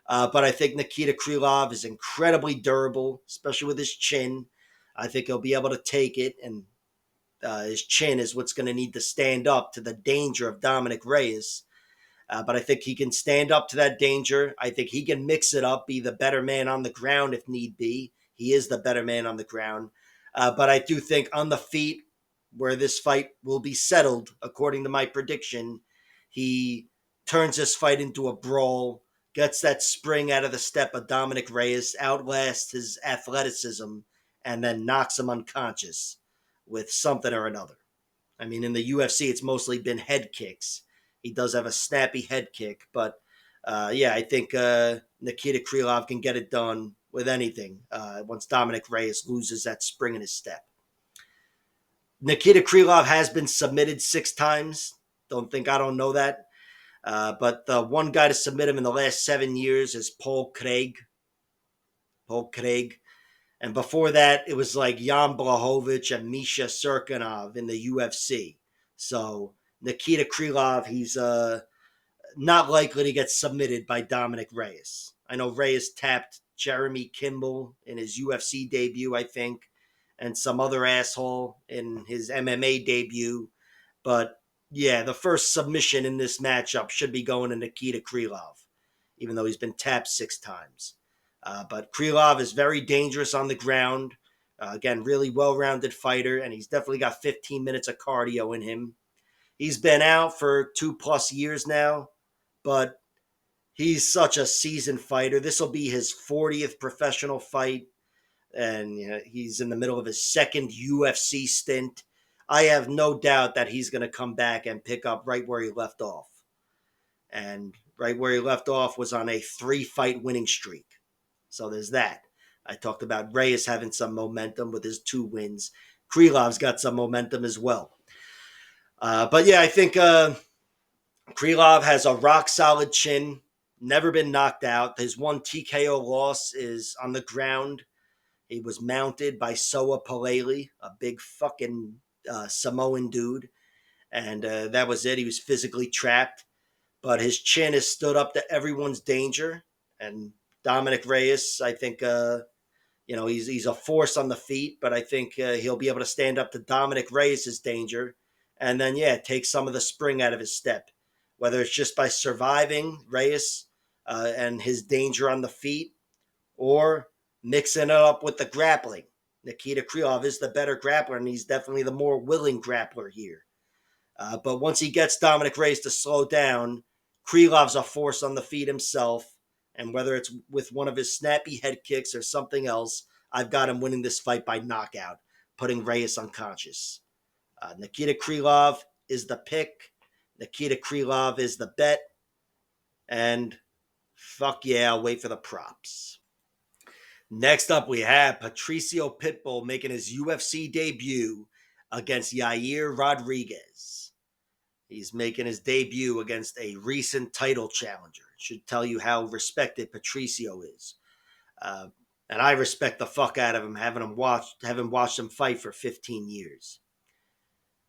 But I think Nikita Krylov is incredibly durable, especially with his chin. I think he'll be able to take it, and his chin is what's going to need to stand up to the danger of Dominic Reyes. But I think he can stand up to that danger. I think he can mix it up, be the better man on the ground if need be. He is the better man on the ground. But I do think on the feet, where this fight will be settled, according to my prediction, he turns this fight into a brawl, gets that spring out of the step of Dominic Reyes, outlasts his athleticism, and then knocks him unconscious with something or another. I mean, in the UFC, it's mostly been head kicks. He does have a snappy head kick, but yeah, I think Nikita Krylov can get it done with anything once Dominic Reyes loses that spring in his step. Nikita Krylov has been submitted 6 times. I don't know that. But the one guy to submit him in the last 7 years is Paul Craig. Paul Craig. And before that, it was like Jan Blachowicz and Misha Serkinov in the UFC. So Nikita Krylov, he's not likely to get submitted by Dominic Reyes. I know Reyes tapped Jeremy Kimball in his UFC debut, I think, and some other asshole in his MMA debut. But yeah, the first submission in this matchup should be going to Nikita Krylov, even though he's been tapped 6 times. But Krylov is very dangerous on the ground. Again, really well-rounded fighter, and he's definitely got 15 minutes of cardio in him. He's been out for 2+ years now, but he's such a seasoned fighter. This will be his 40th professional fight, and he's in the middle of his second UFC stint. I have no doubt that he's going to come back and pick up right where he left off. And right where he left off, was on a 3-fight winning streak. So there's that. I talked about Reyes having some momentum with his 2 wins. Krylov's got some momentum as well. But yeah, I think Krylov has a rock solid chin, never been knocked out. His one TKO loss is on the ground. He was mounted by Soa Paleli, a big fucking Samoan dude. And that was it. He was physically trapped. But his chin has stood up to everyone's danger. And Dominic Reyes, I think, he's a force on the feet, but I think he'll be able to stand up to Dominic Reyes' danger. And then, take some of the spring out of his step, whether it's just by surviving Reyes and his danger on the feet, or mixing it up with the grappling. Nikita Krylov is the better grappler, and he's definitely the more willing grappler here. But once he gets Dominic Reyes to slow down, Krylov's a force on the feet himself. And whether it's with one of his snappy head kicks or something else, I've got him winning this fight by knockout, putting Reyes unconscious. Nikita Krylov is the pick. Nikita Krylov is the bet. And fuck yeah, I'll wait for the props. Next up, we have Patricio Pitbull making his UFC debut against Yair Rodriguez. He's making his debut against a recent title challenger. Should tell you how respected Patricio is. And I respect the fuck out of him, having watched him fight for 15 years.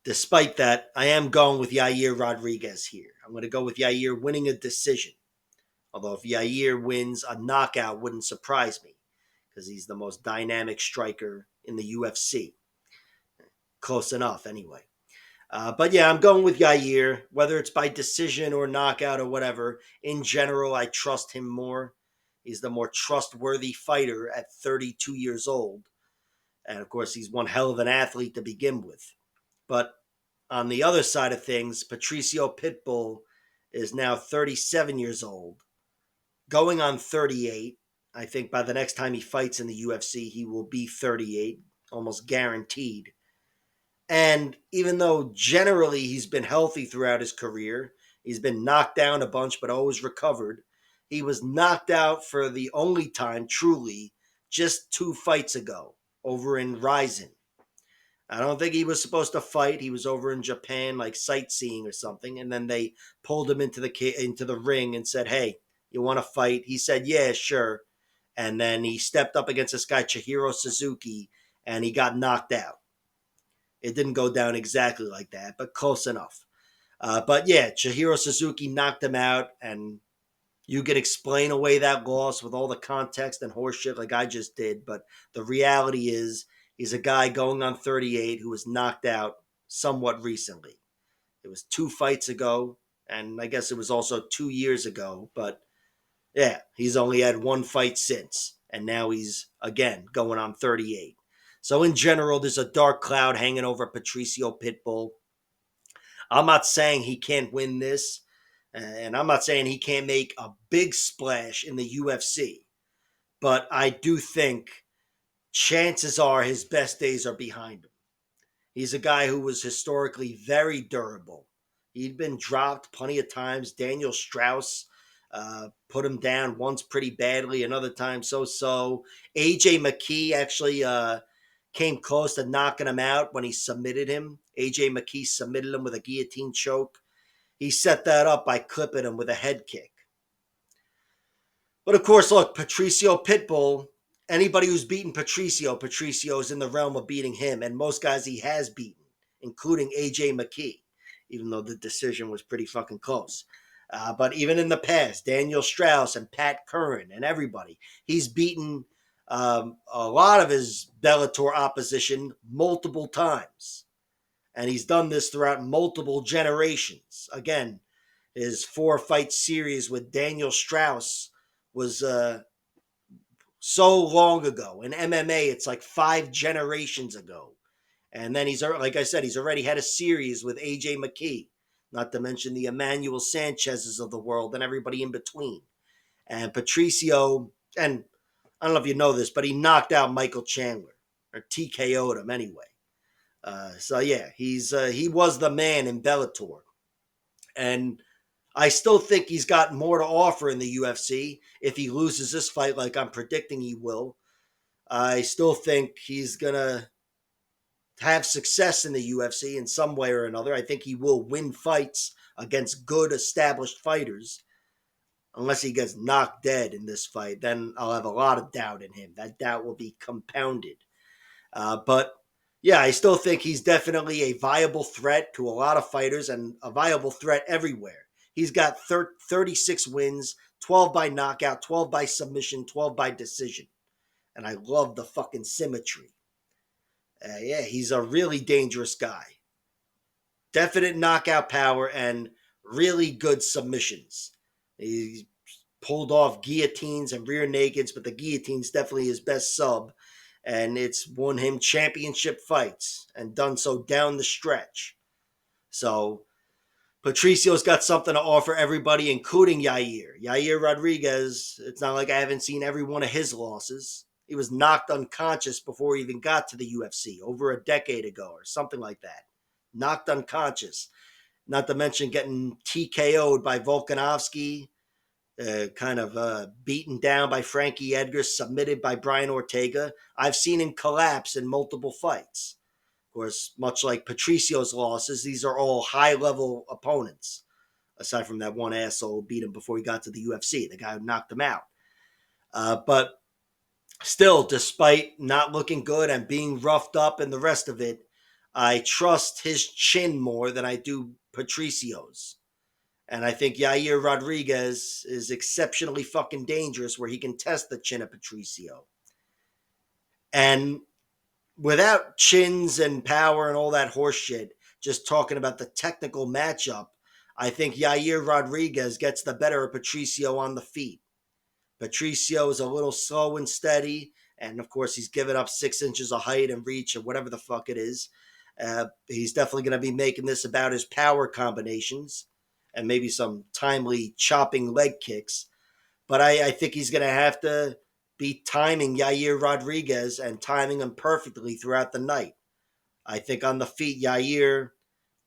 Despite that, I am going with Yair Rodriguez here. I'm going to go with Yair winning a decision. Although if Yair wins a knockout, wouldn't surprise me, because he's the most dynamic striker in the UFC. Close enough, anyway. But yeah, I'm going with Yair, whether it's by decision or knockout or whatever. In general, I trust him more. He's the more trustworthy fighter at 32 years old. And of course, he's one hell of an athlete to begin with. But on the other side of things, Patricio Pitbull is now 37 years old, going on 38. I think by the next time he fights in the UFC, he will be 38, almost guaranteed. And even though generally he's been healthy throughout his career, he's been knocked down a bunch but always recovered. He was knocked out for the only time, truly, just 2 fights ago over in Rizin. I don't think he was supposed to fight. He was over in Japan, like sightseeing or something, and then they pulled him into the ring and said, "Hey, you want to fight?" He said, "Yeah, sure." And then he stepped up against this guy Chihiro Suzuki, and he got knocked out. It didn't go down exactly like that, but close enough. But yeah, Chihiro Suzuki knocked him out, and you can explain away that loss with all the context and horseshit like I just did, but the reality is he's a guy going on 38 who was knocked out somewhat recently. It was 2 fights ago, and I guess it was also 2 years ago, but yeah, he's only had 1 fight since, and now he's, again, going on 38. So in general, there's a dark cloud hanging over Patricio Pitbull. I'm not saying he can't win this, and I'm not saying he can't make a big splash in the UFC, but I do think chances are his best days are behind him. He's a guy who was historically very durable. He'd been dropped plenty of times. Daniel Strauss put him down once pretty badly, another time so-so. AJ McKee actually came close to knocking him out when he submitted him. AJ McKee submitted him with a guillotine choke. He set that up by clipping him with a head kick. But of course, look, Patricio Pitbull, anybody who's beaten Patricio is in the realm of beating him. And most guys he has beaten, including AJ McKee, even though the decision was pretty fucking close. But even in the past, Daniel Strauss and Pat Curran and everybody, he's beaten a lot of his Bellator opposition multiple times. And he's done this throughout multiple generations. Again, his 4-fight series with Daniel Strauss was so long ago. In MMA, it's like 5 generations ago. And then he's, like I said, he's already had a series with AJ McKee, not to mention the Emmanuel Sanchez's of the world and everybody in between. And Patricio, and I don't know if you know this, but he knocked out Michael Chandler, or TKO'd him anyway. So yeah, he was the man in Bellator. And I still think he's got more to offer in the UFC if he loses this fight like I'm predicting he will. I still think he's going to have success in the UFC in some way or another. I think he will win fights against good established fighters. Unless he gets knocked dead in this fight, then I'll have a lot of doubt in him. That doubt will be compounded. But yeah, I still think he's definitely a viable threat to a lot of fighters and a viable threat everywhere. He's got 36 wins, 12 by knockout, 12 by submission, 12 by decision. And I love the fucking symmetry. Yeah, he's a really dangerous guy. Definite knockout power and really good submissions. He pulled off guillotines and rear nakeds, but the guillotine's definitely his best sub. And it's won him championship fights and done so down the stretch. So Patricio's got something to offer everybody, including Yair. Yair Rodriguez, it's not like I haven't seen every one of his losses. He was knocked unconscious before he even got to the UFC over a decade ago or something like that. Knocked unconscious. Not to mention getting TKO'd by Volkanovski, beaten down by Frankie Edgar, submitted by Brian Ortega. I've seen him collapse in multiple fights. Of course, much like Patricio's losses, these are all high-level opponents, aside from that one asshole who beat him before he got to the UFC, the guy who knocked him out. But still, despite not looking good and being roughed up and the rest of it, I trust his chin more than I do Patricio's. And I think Yair Rodriguez is exceptionally fucking dangerous where he can test the chin of Patricio. And without chins and power and all that horse shit, just talking about the technical matchup, I think Yair Rodriguez gets the better of Patricio on the feet. Patricio is a little slow and steady, and of course he's given up 6 inches of height and reach or whatever the fuck it is. He's definitely going to be making this about his power combinations and maybe some timely chopping leg kicks. But I think he's going to have to be timing Yair Rodriguez and timing him perfectly throughout the night. I think on the feet, Yair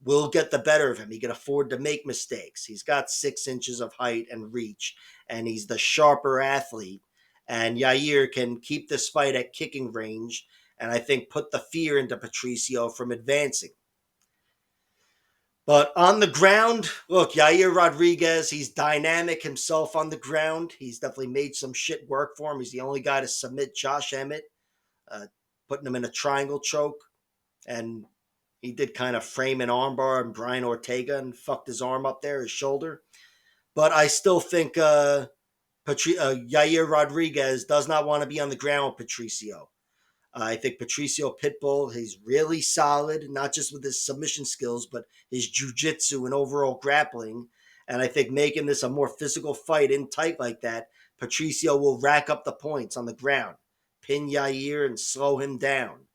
will get the better of him. He can afford to make mistakes. He's got 6 inches of height and reach, and he's the sharper athlete. And Yair can keep this fight at kicking range, and I think put the fear into Patricio from advancing. But on the ground, look, Yair Rodriguez, he's dynamic himself on the ground. He's definitely made some shit work for him. He's the only guy to submit Josh Emmett, putting him in a triangle choke. And he did kind of frame an armbar and Brian Ortega and fucked his arm up there, his shoulder. But I still think Yair Rodriguez does not want to be on the ground with Patricio. I think Patricio Pitbull, he's really solid, not just with his submission skills, but his jiu-jitsu and overall grappling. And I think making this a more physical fight in tight like that, Patricio will rack up the points on the ground, pin Yair and slow him down.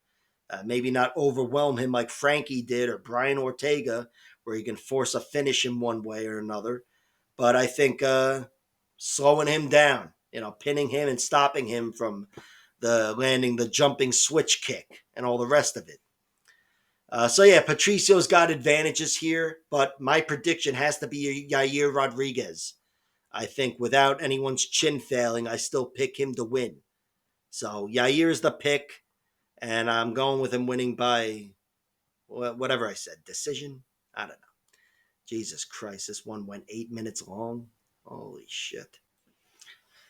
Maybe not overwhelm him like Frankie did or Brian Ortega, where he can force a finish in one way or another. But I think slowing him down, pinning him and stopping him from landing the jumping switch kick and all the rest of it. Patricio's got advantages here, but my prediction has to be Yair Rodriguez. I think without anyone's chin failing, I still pick him to win. So Yair is the pick, and I'm going with him winning by whatever I said. Decision? I don't know. Jesus Christ, this one went 8 minutes long. Holy shit.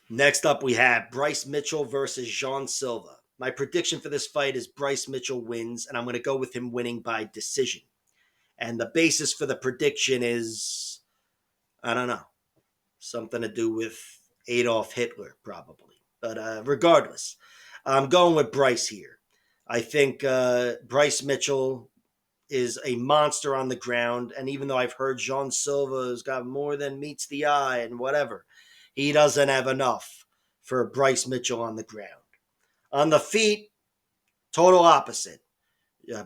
Next up, we have Bryce Mitchell versus Jean Silva. My prediction for this fight is Bryce Mitchell wins, and I'm going to go with him winning by decision. And the basis for the prediction is, I don't know, something to do with Adolf Hitler, probably. But regardless, I'm going with Bryce here. I think Bryce Mitchell is a monster on the ground, and even though I've heard Jean Silva has got more than meets the eye and whatever, he doesn't have enough for Bryce Mitchell on the ground. On the feet, total opposite.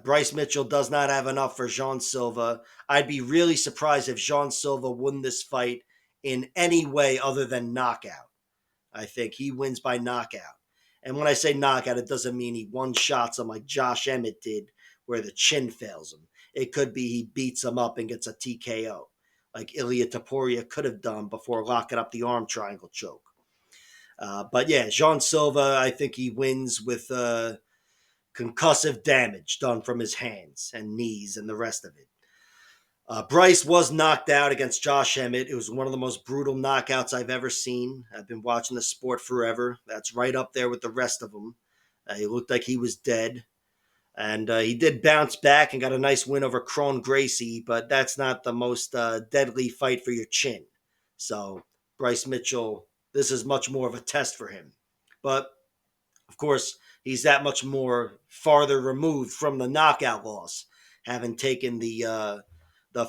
Bryce Mitchell does not have enough for Jean Silva. I'd be really surprised if Jean Silva won this fight in any way other than knockout. I think he wins by knockout. And when I say knockout, it doesn't mean he one-shots him like Josh Emmett did, where the chin fails him. It could be he beats him up and gets a TKO. like Ilya Taporia could have done before locking up the arm triangle choke. But yeah, Jean Silva, I think he wins with concussive damage done from his hands and knees and the rest of it. Bryce was knocked out against Josh Emmett. It was one of the most brutal knockouts I've ever seen. I've been watching the sport forever. That's right up there with the rest of them. He looked like he was dead. And he did bounce back and got a nice win over Crone Gracie, but that's not the most deadly fight for your chin. So Bryce Mitchell, this is much more of a test for him. But of course, he's that much more farther removed from the knockout loss, having taken the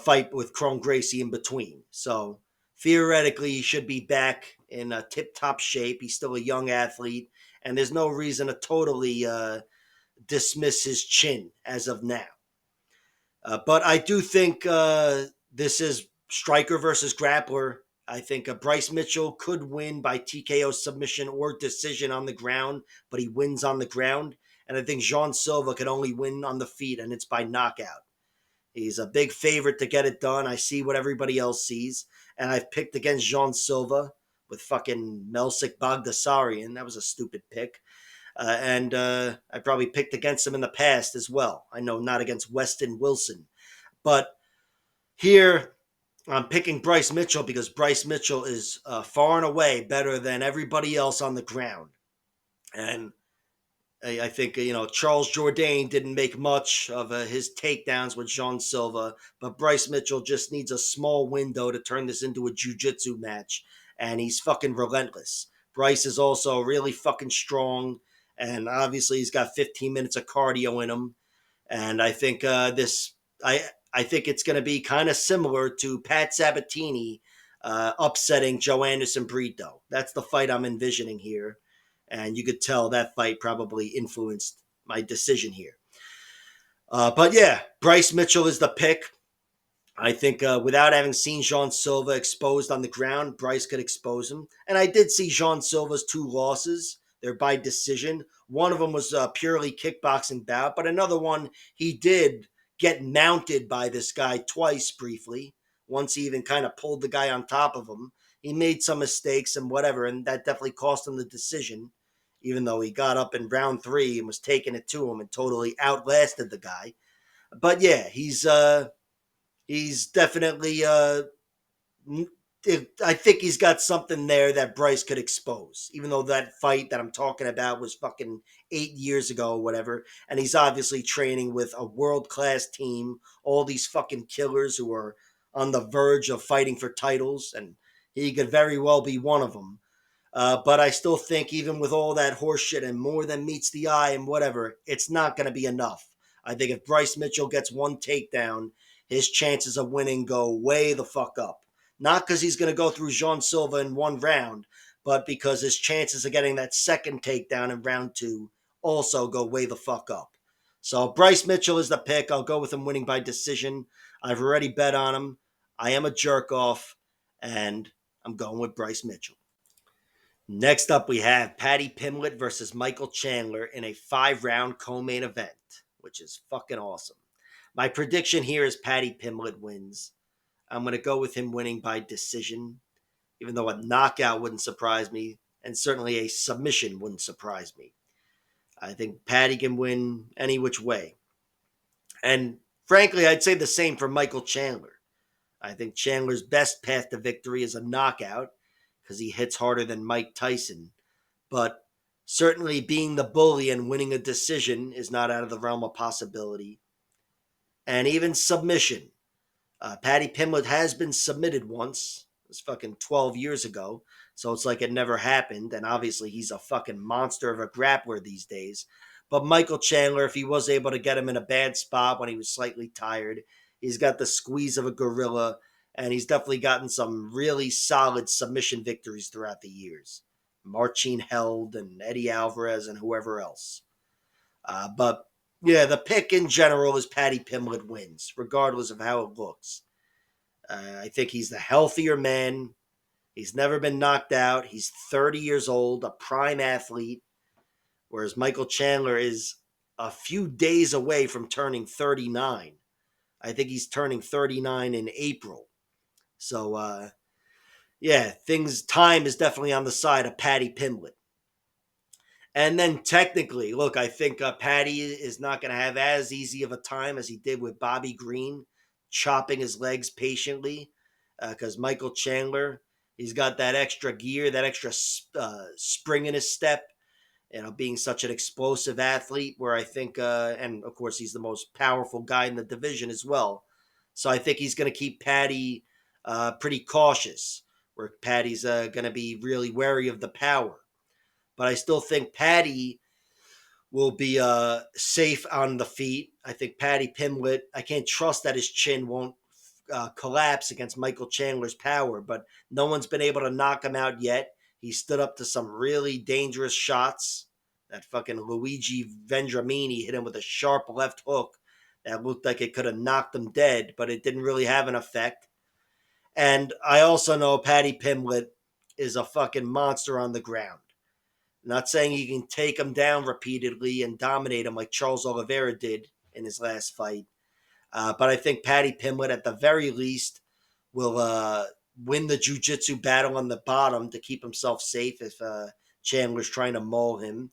fight with Crone Gracie in between. So theoretically, he should be back in a tip-top shape. He's still a young athlete, and there's no reason to totally dismiss his chin as of now. But I do think this is striker versus grappler. I think Bryce Mitchell could win by TKO submission or decision on the ground, but he wins on the ground. And I think Jean Silva can only win on the feet, and it's by knockout. He's a big favorite to get it done. I see what everybody else sees. And I've picked against Jean Silva with fucking Melsik Bagdasaryan. That was a stupid pick. And I probably picked against him in the past as well. I know not against Weston Wilson. But here, I'm picking Bryce Mitchell because Bryce Mitchell is far and away better than everybody else on the ground. And I think, Charles Jourdain didn't make much of his takedowns with Jean Silva, but Bryce Mitchell just needs a small window to turn this into a jiu-jitsu match, and he's fucking relentless. Bryce is also really fucking strong, and obviously he's got 15 minutes of cardio in him, and I think I think it's going to be kind of similar to Pat Sabatini upsetting Joe Anderson Brito. That's the fight I'm envisioning here. And you could tell that fight probably influenced my decision here. But yeah, Bryce Mitchell is the pick. I think without having seen Jean Silva exposed on the ground, Bryce could expose him. And I did see Jean Silva's 2 losses. They're by decision. One of them was a purely kickboxing bout, but another one, he did get mounted by this guy twice briefly. Once he even kind of pulled the guy on top of him. He made some mistakes and whatever, and that definitely cost him the decision, even though he got up in round 3 and was taking it to him and totally outlasted the guy. But yeah, he's definitely I think he's got something there that Bryce could expose, even though that fight that I'm talking about was fucking 8 years ago or whatever. And he's obviously training with a world-class team, all these fucking killers who are on the verge of fighting for titles, and he could very well be one of them. But I still think even with all that horseshit and more than meets the eye and whatever, it's not going to be enough. I think if Bryce Mitchell gets one takedown, his chances of winning go way the fuck up. Not because he's going to go through Jean Silva in one round, but because his chances of getting that second takedown in round 2 also go way the fuck up. So Bryce Mitchell is the pick. I'll go with him winning by decision. I've already bet on him. I am a jerk off, and I'm going with Bryce Mitchell. Next up, we have Paddy Pimblett versus Michael Chandler in a 5-round co-main event, which is fucking awesome. My prediction here is Paddy Pimblett wins. I'm going to go with him winning by decision, even though a knockout wouldn't surprise me, and certainly a submission wouldn't surprise me. I think Paddy can win any which way. And frankly, I'd say the same for Michael Chandler. I think Chandler's best path to victory is a knockout because he hits harder than Mike Tyson. But certainly being the bully and winning a decision is not out of the realm of possibility. And even submission. Paddy Pimblett has been submitted once. It was fucking 12 years ago. So it's like it never happened. And obviously he's a fucking monster of a grappler these days. But Michael Chandler, if he was able to get him in a bad spot when he was slightly tired, he's got the squeeze of a gorilla. And he's definitely gotten some really solid submission victories throughout the years. Marcin Held and Eddie Alvarez and whoever else. But yeah, the pick in general is Paddy Pimblett wins, regardless of how it looks. I think he's the healthier man. He's never been knocked out. He's 30 years old, a prime athlete, whereas Michael Chandler is a few days away from turning 39. I think he's turning 39 in April. So, yeah, time is definitely on the side of Paddy Pimblett. And then technically, look, I think Paddy is not going to have as easy of a time as he did with Bobby Green, chopping his legs patiently, because Michael Chandler, he's got that extra gear, that extra spring in his step, being such an explosive athlete. Where I think, and of course, he's the most powerful guy in the division as well. So I think he's going to keep Paddy pretty cautious, where Paddy's going to be really wary of the power. But I still think Paddy will be safe on the feet. I think Paddy Pimblett, I can't trust that his chin won't collapse against Michael Chandler's power, but no one's been able to knock him out yet. He stood up to some really dangerous shots. That fucking Luigi Vendramini hit him with a sharp left hook that looked like it could have knocked him dead, but it didn't really have an effect. And I also know Paddy Pimblett is a fucking monster on the ground. Not saying he can take him down repeatedly and dominate him like Charles Oliveira did in his last fight. But I think Paddy Pimblett, at the very least, will win the jiu-jitsu battle on the bottom to keep himself safe if Chandler's trying to maul him.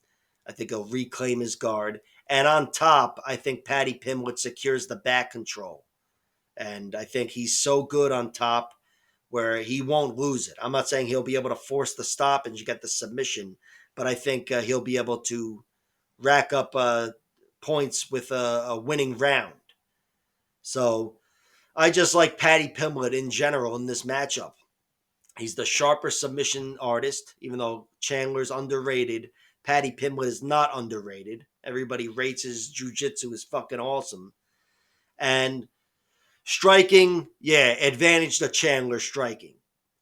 I think he'll reclaim his guard. And on top, I think Paddy Pimblett secures the back control. And I think he's so good on top where he won't lose it. I'm not saying he'll be able to force the stop and you get the submission, but I think he'll be able to rack up points with a winning round. So I just like Paddy Pimblett in general in this matchup. He's the sharper submission artist, even though Chandler's underrated. Paddy Pimblett is not underrated. Everybody rates his jiu-jitsu is fucking awesome. And striking, yeah, advantage to Chandler striking.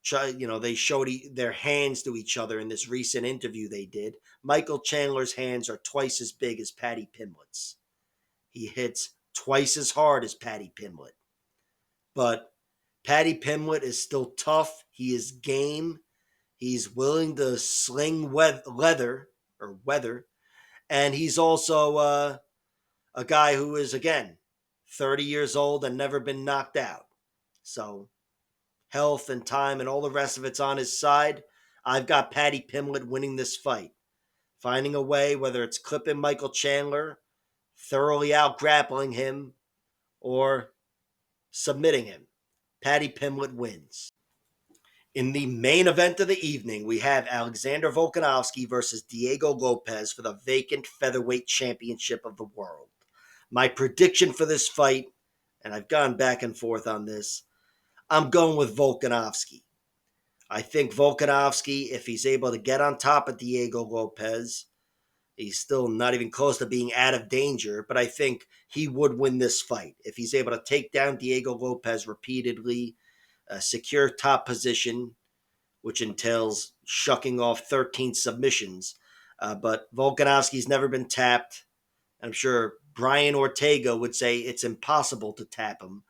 They showed their hands to each other in this recent interview they did. Michael Chandler's hands are twice as big as Paddy Pimblett's. He hits twice as hard as Paddy Pimblett. But Paddy Pimblett is still tough. He is game. He's willing to sling weather, and he's also a guy who is, again, 30 years old and never been knocked out. So health and time and all the rest of it's on his side. I've got Paddy Pimblett winning this fight. Finding a way, whether it's clipping Michael Chandler, thoroughly out grappling him, or submitting him. Paddy Pimblett wins. In the main event of the evening, we have Alexander Volkanovski versus Diego Lopes for the vacant featherweight championship of the world. My prediction for this fight, and I've gone back and forth on this, I'm going with Volkanovski. I think Volkanovski, if he's able to get on top of Diego Lopes, he's still not even close to being out of danger, but I think he would win this fight. If he's able to take down Diego Lopes repeatedly, secure top position, which entails shucking off 13 submissions. But Volkanovski's never been tapped. I'm sure Brian Ortega would say it's impossible to tap him.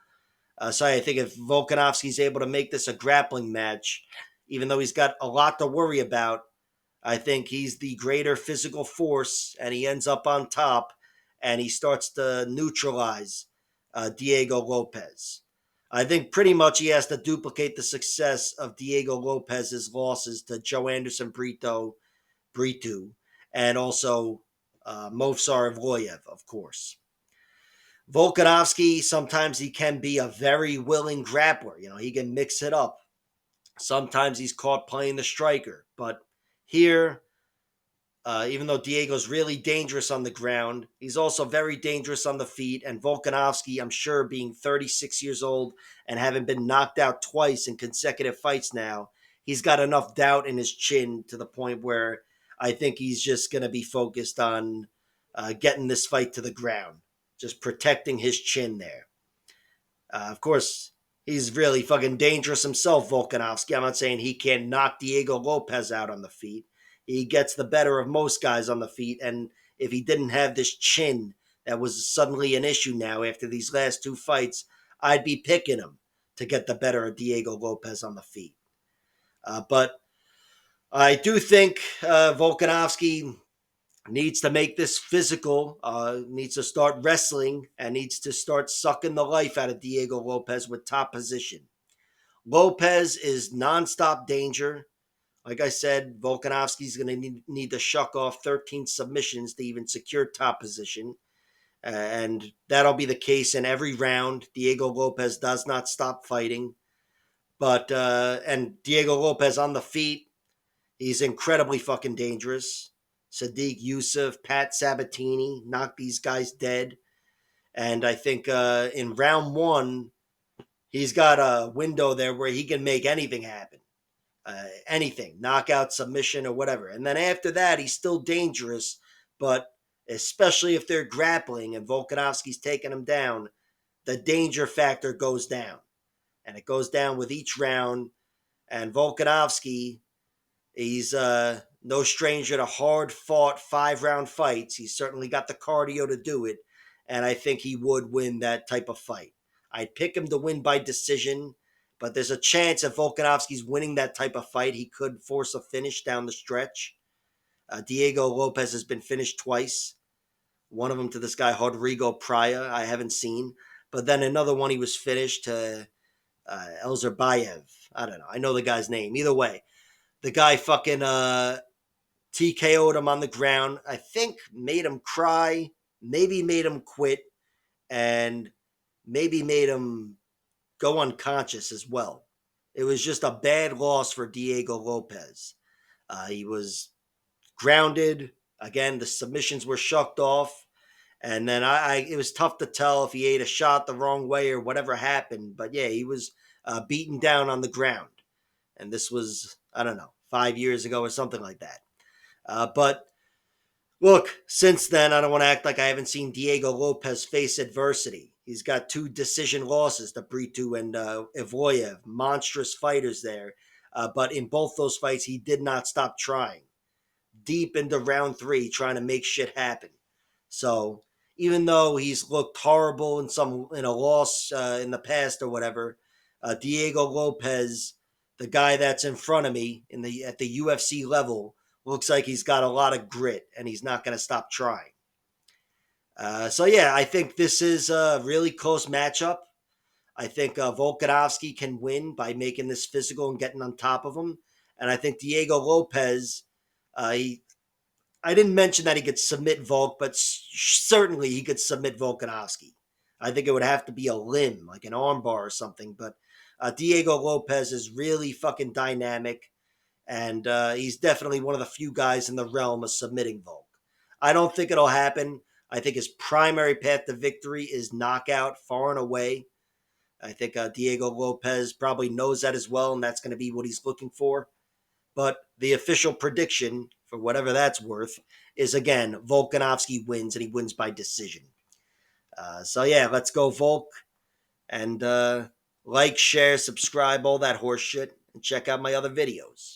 So I think if Volkanovski's able to make this a grappling match, even though he's got a lot to worry about, I think he's the greater physical force, and he ends up on top, and he starts to neutralize Diego Lopes. I think pretty much he has to duplicate the success of Diego Lopes's losses to Joe Anderson Brito, and also Movsar Evloev, of course. Volkanovski, sometimes he can be a very willing grappler. He can mix it up. Sometimes he's caught playing the striker. But here, even though Diego's really dangerous on the ground, he's also very dangerous on the feet. And Volkanovski, I'm sure, being 36 years old and having been knocked out twice in consecutive fights now, he's got enough doubt in his chin to the point where I think he's just going to be focused on getting this fight to the ground, just protecting his chin there. Of course, he's really fucking dangerous himself, Volkanovski. I'm not saying he can knock Diego Lopes out on the feet. He gets the better of most guys on the feet, and if he didn't have this chin that was suddenly an issue now after these last two fights, I'd be picking him to get the better of Diego Lopes on the feet. But I do think Volkanovski needs to make this physical, needs to start wrestling, and needs to start sucking the life out of Diego Lopes with top position. Lopes is nonstop danger. Like I said, Volkanovski's going to need to shuck off 13 submissions to even secure top position. And that'll be the case in every round. Diego Lopes does not stop fighting. But, and Diego Lopes on the feet, he's incredibly fucking dangerous. Sadiq Yusuf, Pat Sabatini, knock these guys dead. And I think in round one, he's got a window there where he can make anything happen. Anything, knockout, submission, or whatever. And then after that, he's still dangerous, but especially if they're grappling and Volkanovski's taking him down, the danger factor goes down. And it goes down with each round. And Volkanovski, he's no stranger to hard fought 5-round fights. He's certainly got the cardio to do it. And I think he would win that type of fight. I'd pick him to win by decision, but there's a chance if Volkanovski's winning that type of fight, he could force a finish down the stretch. Diego Lopes has been finished twice. One of them to this guy, Rodrigo Praya, I haven't seen. But then another one he was finished to Elzerbayev. I don't know. I know the guy's name. Either way, the guy fucking TKO'd him on the ground. I think made him cry, maybe made him quit, and maybe made him go unconscious as well. It was just a bad loss for Diego Lopes. He was grounded. Again, the submissions were shucked off. And then it was tough to tell if he ate a shot the wrong way or whatever happened. But yeah, he was beaten down on the ground. And this was, I don't know, 5 years ago or something like that. But look, since then, I don't want to act like I haven't seen Diego Lopes face adversity. He's got 2 decision losses to Britu and Evoyev, monstrous fighters there. But in both those fights, he did not stop trying. Deep into round 3, trying to make shit happen. So even though he's looked horrible in a loss in the past or whatever, Diego Lopes, the guy that's in front of me at the UFC level, looks like he's got a lot of grit and he's not going to stop trying. So yeah, I think this is a really close matchup. I think Volkanovski can win by making this physical and getting on top of him. And I think Diego Lopes, I didn't mention that he could submit Volk, but certainly he could submit Volkanovski. I think it would have to be a limb, like an armbar or something. But Diego Lopes is really fucking dynamic, and he's definitely one of the few guys in the realm of submitting Volk. I don't think it'll happen. I think his primary path to victory is knockout, far and away. I think Diego Lopes probably knows that as well, and that's going to be what he's looking for. But the official prediction, for whatever that's worth, is again, Volkanovski wins, and he wins by decision. So yeah, let's go Volk. And like, share, subscribe, all that horse shit, and check out my other videos.